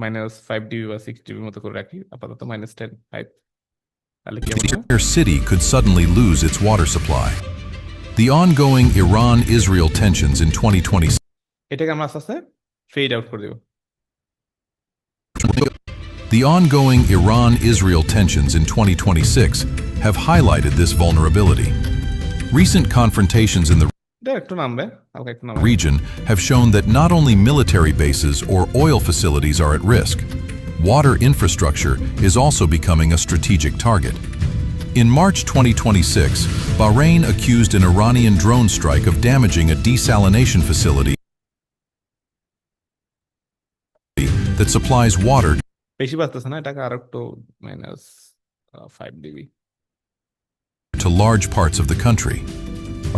-5 ডিবি বা 6 ডিবির মতো করে রাখি, আপাতত -10.5। তাহলে কি হবে? entire city could suddenly lose its water supply. The ongoing Iran-Israel tensions in 2026 এটাকে আমরা আস্তে আস্তে ফেড আউট করে দেবো। The ongoing Iran-Israel tensions in 2026 have highlighted this vulnerability. Recent confrontations in the এটা একটু নামবে, হালকা একটু নামবে। region have shown that not only military bases or oil facilities are at risk, water infrastructure is also becoming a strategic target. In March 2026, Bahrain accused an Iranian drone strike of damaging a desalination facility that supplies water বেশি বাড়তেছে না, এটাকে আর একটু -5 DB. to large parts of the country.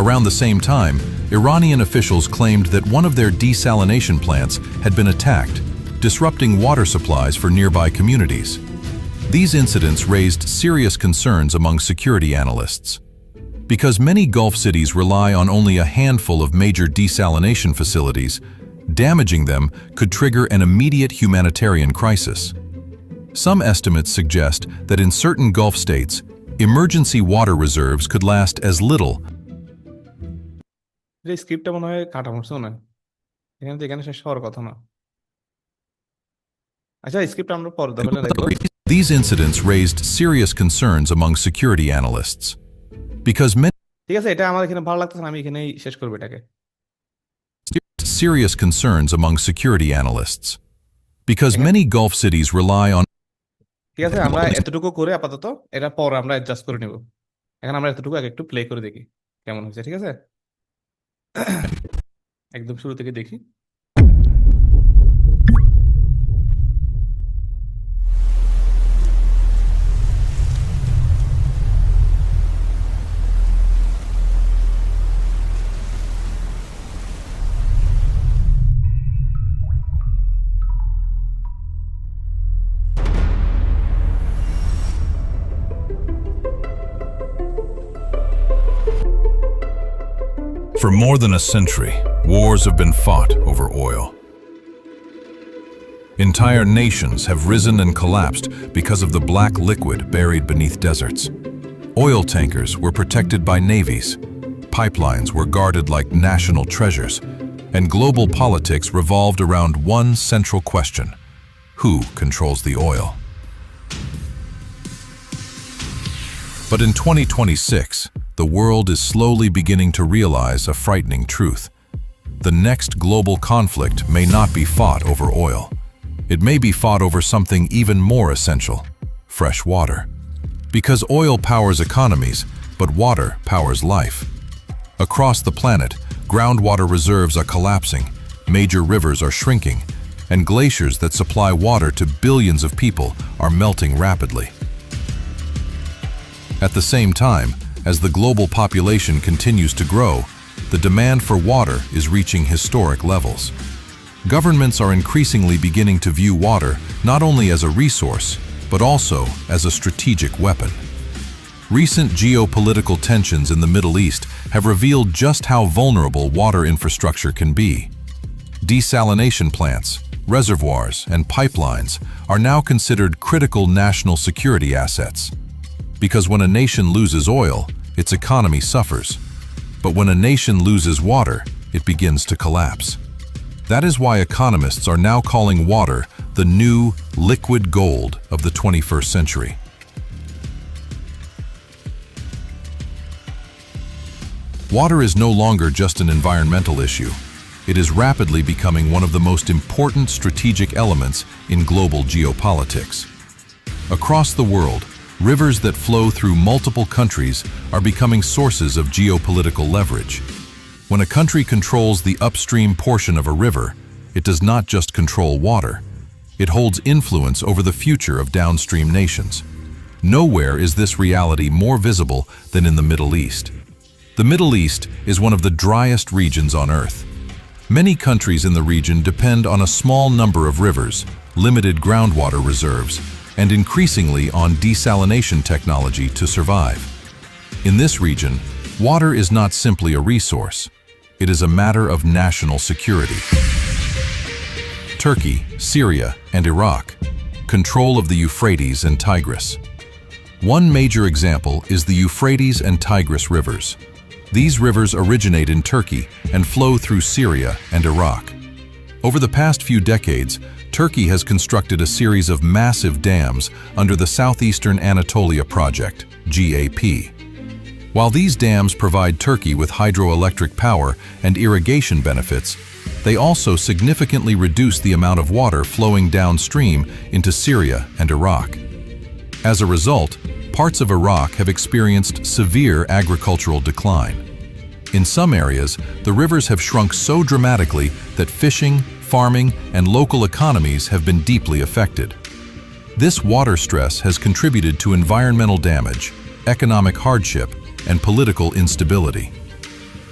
Around the same time, Iranian officials claimed that one of their desalination plants had been attacked, disrupting water supplies for nearby communities. These incidents raised serious concerns among security analysts. Because many Gulf cities rely on only a handful of major desalination facilities, damaging them could trigger an immediate humanitarian crisis. Some estimates suggest that in certain Gulf states, emergency water reserves could last as little যে স্ক্রিপ্টটা মনে হয় কাটা মরছে মনে হয়, এখানে তো এখানে শেষ হওয়ার কথা না। আচ্ছা, স্ক্রিপ্ট আমরা পরে দেখবো। These incidents raised serious concerns among security analysts. Because many ঠিক আছে, এটা আমার এখানে ভালো লাগতেছে না, আমি এখানেই শেষ করবো এটাকে। serious concerns among security analysts. Because many Gulf cities rely on ঠিক আছে, আমরা এতটুকু করে আপাতত, এটা পর আমরা অ্যাডজাস্ট করে নিব। এখন আমরা এতটুকু আগে একটু প্লে করে দেখি কেমন হয়েছে। ঠিক আছে, একদম শুরু থেকে দেখি। For more than a century, wars have been fought over oil. Entire nations have risen and collapsed because of the black liquid buried beneath deserts. Oil tankers were protected by navies, pipelines were guarded like national treasures, and global politics revolved around one central question: who controls the oil? But in 2026, the world is slowly beginning to realize a frightening truth. The next global conflict may not be fought over oil. It may be fought over something even more essential: fresh water. Because oil powers economies, but water powers life. Across the planet, groundwater reserves are collapsing, major rivers are shrinking, and glaciers that supply water to billions of people are melting rapidly. At the same time, as the global population continues to grow, the demand for water is reaching historic levels. Governments are increasingly beginning to view water not only as a resource, but also as a strategic weapon. Recent geopolitical tensions in the Middle East have revealed just how vulnerable water infrastructure can be. Desalination plants, reservoirs, and pipelines are now considered critical national security assets. Because when a nation loses oil, its economy suffers. But when a nation loses water, it begins to collapse. That is why economists are now calling water the new liquid gold of the 21st century. Water is no longer just an environmental issue. It is rapidly becoming one of the most important strategic elements in global geopolitics. Across the world, rivers that flow through multiple countries are becoming sources of geopolitical leverage. When a country controls the upstream portion of a river, it does not just control water. It holds influence over the future of downstream nations. Nowhere is this reality more visible than in the Middle East. The Middle East is one of the driest regions on Earth. Many countries in the region depend on a small number of rivers, limited groundwater reserves, and increasingly on desalination technology to survive. In this region, water is not simply a resource. It is a matter of national security. Turkey, Syria, and Iraq, control of the Euphrates and Tigris. One major example is the Euphrates and Tigris rivers. These rivers originate in Turkey and flow through Syria and Iraq. Over the past few decades, Turkey has constructed a series of massive dams under the Southeastern Anatolia Project, GAP. While these dams provide Turkey with hydroelectric power and irrigation benefits, they also significantly reduce the amount of water flowing downstream into Syria and Iraq. As a result, parts of Iraq have experienced severe agricultural decline. In some areas, the rivers have shrunk so dramatically that fishing, farming, and local economies have been deeply affected. This water stress has contributed to environmental damage, economic hardship, and political instability.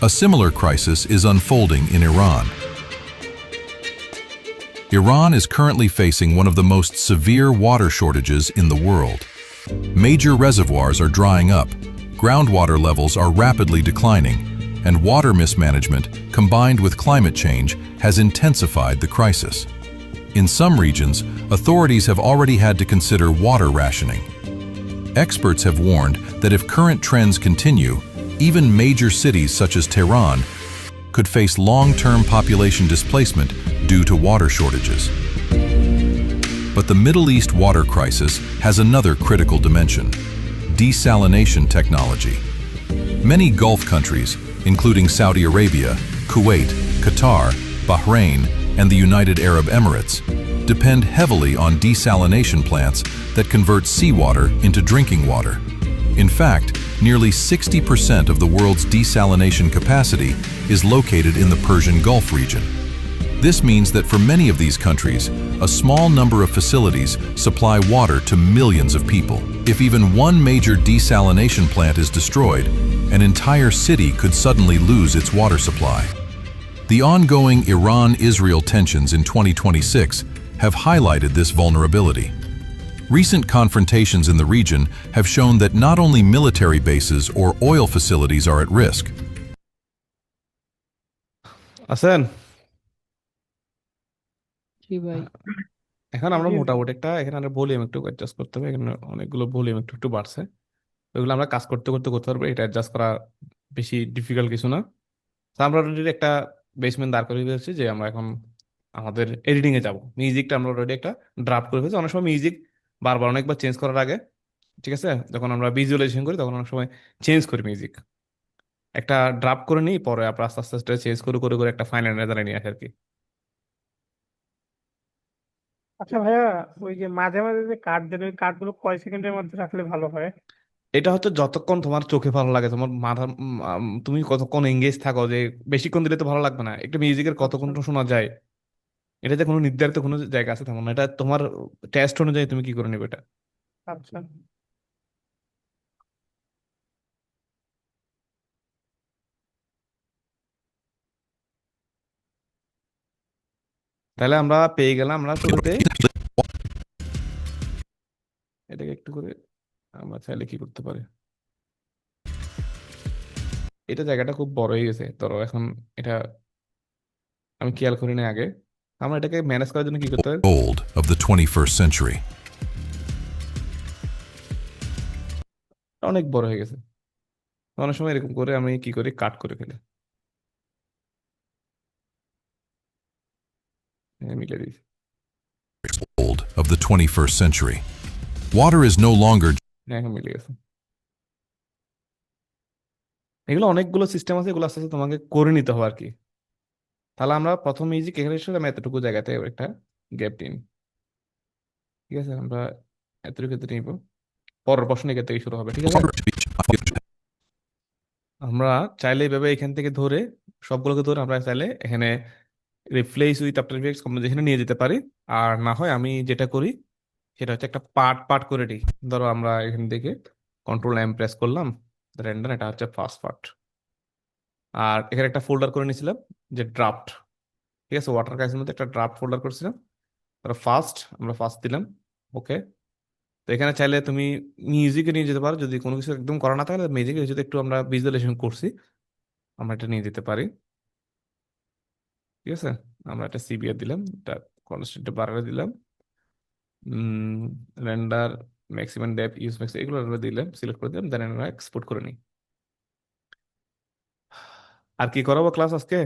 A similar crisis is unfolding in Iran. Iran is currently facing one of the most severe water shortages in the world. Major reservoirs are drying up, groundwater levels are rapidly declining, and water mismanagement, combined with climate change, has intensified the crisis. In some regions, authorities have already had to consider water rationing. Experts have warned that if current trends continue, even major cities such as Tehran could face long-term population displacement due to water shortages. But the Middle East water crisis has another critical dimension: desalination technology. Many Gulf countries, including Saudi Arabia, Kuwait, Qatar, Bahrain, and the United Arab Emirates, depend heavily on desalination plants that convert seawater into drinking water. In fact, nearly 60% of the world's desalination capacity is located in the Persian Gulf region. This means that for many of these countries, a small number of facilities supply water to millions of people. If even one major desalination plant is destroyed, an entire city could suddenly lose its water supply. The ongoing Iran-Israel tensions in 2026 have highlighted this vulnerability. Recent confrontations in the region have shown that not only military bases or oil facilities are at risk, আছেন? জি ভাই। এখন আমরা জি জি। মোটামুটি একটা এখানে আমরা volume একটু adjust করতে হবে, এখানে অনেকগুলো ভলিউম একটু একটু বাড়ছে, ওইগুলো আমরা কাজ করতে করতে করতে পারবো, এটা অ্যাডজাস্ট করা বেশি ডিফিকাল্ট কিছু না। তো আমরা অলরেডি একটা বেসমেন্ট দাঁড় করে ফেলেছি যে আমরা এখন আমাদের এডিটিং এ যাব। মিউজিকটা আমরা অলরেডি একটা ড্রাফট করে ফেলেছি। অনেক সময় মিউজিক বারবার অনেকবার চেঞ্জ করার আগে, ঠিক আছে, যখন আমরা ভিজুয়ালাইজেশন করি তখন অনেক সময় চেঞ্জ করি মিউজিক, একটা ড্রাফট করে নিই, পরে আমরা আস্তে আস্তে আস্তে চেঞ্জ করে করে করে একটা ফাইনাল রেজাল্ট নিয়ে আসি আর কি। আচ্ছা ভাইয়া, ওই যে মাঝে মাঝে যে কাট দেন, ওই কাট গুলো কয় সেকেন্ডের মধ্যে রাখলে ভালো হয়? এটা হচ্ছে যতক্ষণ তোমার চোখে ভালো লাগে, তোমার মাথা তুমি কতক্ষণ এঙ্গেজ থাকো, যে বেশিক্ষণ দিলে তো ভালো লাগবে না। একটা মিউজিকের আচ্ছা কতক্ষণ শোনা যায়, এটা যে কোনো নির্ধারিত কোনো জায়গা আছে তেমন না, এটা তোমার টেস্ট অনুযায়ী তুমি কি করে নিবে এটা। আচ্ছা। তাহলে আমরা পেয়ে গেলাম, আমরা শুরুতে এটাকে একটু করে আমরা চাইলে কি করতে পারি, এটা জায়গাটা খুব বড় হয়ে গেছে ধরো এখন, এটা আমি খেয়াল করি না আগে। আমরা এটাকে ম্যানেজ করার জন্য কি করতে হবে, Gold of the 21st century. অনেক বড় হয়ে গেছে। অনেক সময় এরকম করে আমি কি করি, কাট করে ফেলি, মিলে দিই। Gold of the 21st century. Water is no longer এখন মিলে গেছে। এগুলো অনেকগুলো সিস্টেম আছে, এগুলো আস্তে আস্তে তোমাকে করে নিতে হবে আর কি। তাহলে আমরা প্রথম মিউজিক এখানে এসে আমি এতটুকু জায়গাতে একটা গ্যাপ দিন, ঠিক আছে, আমরা এতটুকু ক্ষেত্রে নিব, পরের প্রশ্ন এখান থেকে শুরু হবে, ঠিক আছে। water to be আমরা চাইলে এভাবে এখান থেকে ধরে সবগুলোকে ধরে আমরা চাইলে এখানে রিপ্লেস উইথ আফটার ইফেক্টস কম্পোজিশনে নিয়ে যেতে পারি। আর না হয় আমি যেটা করি সেটা হচ্ছে একটা পার্ট পার্ট করে দিই। ধরো আমরা এখান থেকে কন্ট্রোল এম প্রেস করলাম, রেন্ডার, এটা হচ্ছে ফার্স্ট পার্ট। আর এখানে একটা ফোল্ডার করে নিয়েছিলাম যে ড্রাফট, ঠিক আছে, ওয়াটার কাইসের মধ্যে একটা ড্রাফট ফোল্ডার করছিলাম, তারপর ফার্স্ট আমরা ফার্স্ট দিলাম, ওকে। তো এখানে চাইলে তুমি মিউজিকে নিয়ে যেতে পারো, যদি কোনো কিছু একদম করা না থাকে মিউজিকে যদি একটু আমরা ভিজুয়ালাইজেশন করছি আমরা এটা নিয়ে যেতে পারি, ঠিক আছে। আমরা একটা সিবিআর দিলাম, এটা কনস্ট্যান্ট বাড়ালে দিলাম, render maximum depth use max এগুলো আমরা দিলাম, সিলেক্ট করে দিলাম, দেন আমরা এক্সপোর্ট করে নিই। আর কি করাবো ক্লাস আজকে?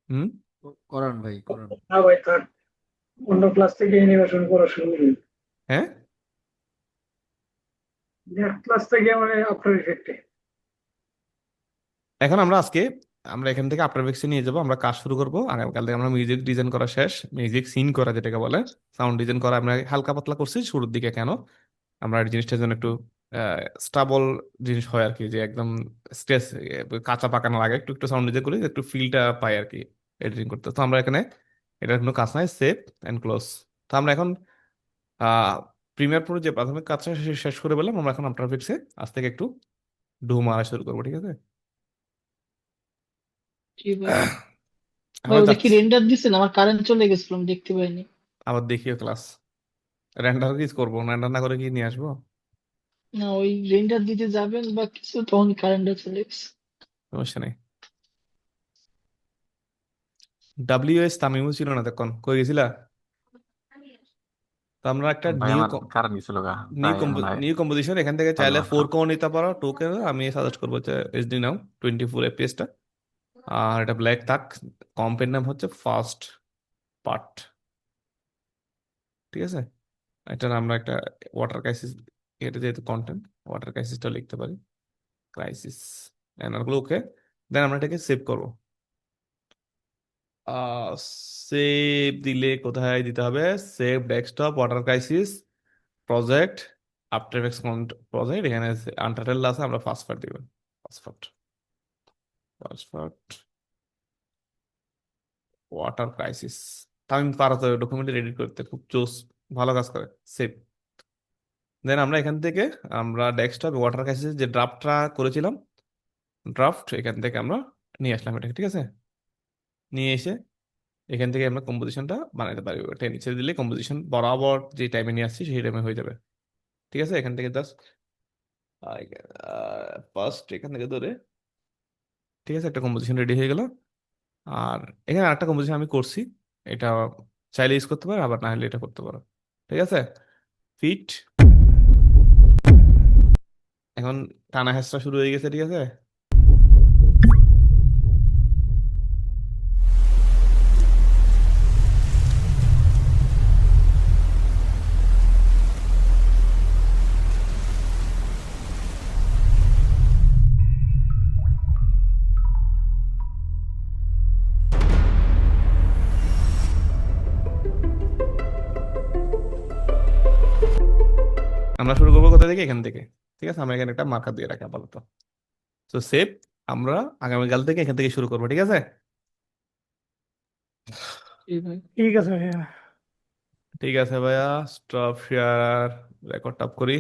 হুম। করান ভাই, করান। না ভাই, তার অন্য ক্লাস থেকে অ্যানিমেশন করা শুরু করি। হ্যাঁ, নেক্সট ক্লাস থেকে মানে আফটার ইফেক্টে। এখন আমরা আজকে আমরা এখান থেকে আফটার এফেক্টসে নিয়ে যাবো, আমরা কাজ শুরু করবো। আগামীকাল থেকে আমরা মিউজিক ডিজাইন করা শেষ, মিউজিক সিন করা যেটাকে বলে, সাউন্ড ডিজাইন করা আমরা হালকা পাতলা করছি শুরুর দিকে। কেন আমরা এই জিনিসটা যেন একটু স্টাবল জিনিস হয় আর কি, যে একদম স্ট্রেস কাঁচা পাকা না লাগে, একটু একটু সাউন্ড ডিজাইন করি একটু ফিলটা পাই আর কি এডিটিং করতে। তো আমরা এখানে এটার কোনো কাজ নাই, সেভ এন্ড ক্লোজ। তো আমরা এখন প্রিমিয়ার প্রো যে প্রাথমিক কাজটা শেষ করে পেলাম, আমরা এখন আফটার এফেক্টসে আজ থেকে একটু ডু মারা শুরু করবো, ঠিক আছে। জি ভাই। ভাই আমরা ওটা কি যাচ্ছি, রেন্ডার দিছেন? আমার কারেন্ট চলে গেছিল, আমি দেখতে পাইনি। আবার দেখিও ক্লাস। রেন্ডার কি করবো, রেন্ডার না করে কি নিয়ে আসবো? না, ওই রেন্ডার দিতে যাবেন বা কিছু, তখন কারেন্টটা চলে গেছে। সমস্যা নেই। ডাব্লিউএস তামিমও ছিল না তখন, কই গেছিলা? তো আমরা একটা ভাই নিউ আমার কারেন্ট গেছিল গা, নিউ তাই মনে হয় নিউ কম্পোজিশন এখান থেকে চাইলে আল্লাহ। 4K নিতে পারো, 2K আমি সাজেস্ট করবো হচ্ছে এইচডি নাও 24 FPS টা। আর এটা ব্ল্যাক থাক, কম্পের নাম হচ্ছে ফার্স্ট পার্ট, ঠিক আছে। এটা আমরা একটা ওয়াটার ক্রাইসিস, এটা যেহেতু কন্টেন্ট ওয়াটার ক্রাইসিসটা লিখতে পারি, ক্রাইসিস এনারগুলো, ওকে। দেন আমরা এটাকে সেভ করবো। সেভ দিলে কোথায় দিতে হবে, save desktop water crisis project after effects project, এখানে আনটাইটেল আছে, আমরা ফার্স্ট পার্ট দিব, first part, first part water crisis. আমি পারো তো ডকুমেন্ট এডিট করতে, খুব জোস, ভালো কাজ করে। সেভ, দেন আমরা এখান থেকে আমরা ডেস্কটপ ওয়াটার ক্রাইসিস যে ড্রাফটটা করেছিলাম, ড্রাফট এখান থেকে আমরা নিয়ে আসলাম এটাকে, ঠিক আছে। নিয়ে এসে এখান থেকে আমরা কম্পোজিশনটা বানাতে পারি, এটা নিচে দিলে কম্পোজিশন বরাবর যে টাইমে নিয়ে আসছি সেই টাইমে হয়ে যাবে, ঠিক আছে। এখান থেকে জাস্ট ফার্স্ট এখান থেকে ধরে ঠিক আছে, একটা কম্পোজিশন রেডি হয়ে গেল। আর এখানে আরেকটা কম্পোজিশন আমি করছি, এটা চাইলে ইউজ করতে পারো, আবার না হলে এটা করতে পারো। ঠিক আছে, ফিট। এখন টানা হেঁচড়া শুরু হয়ে গেছে, ঠিক আছে। আমরা শুরু করবো কোথা থেকে? এখান থেকে। ঠিক আছে, আমরা এখানে একটা মার্কার দিয়ে রাখি আপাতত। তো সেভ, আমরা আগামীকাল থেকে এখান থেকে শুরু করবো, ঠিক আছে। জি ভাই। ঠিক আছে ভাইয়া। ঠিক আছে ভাইয়া, স্টপ শেয়ার, রেকর্ড টাপ করি।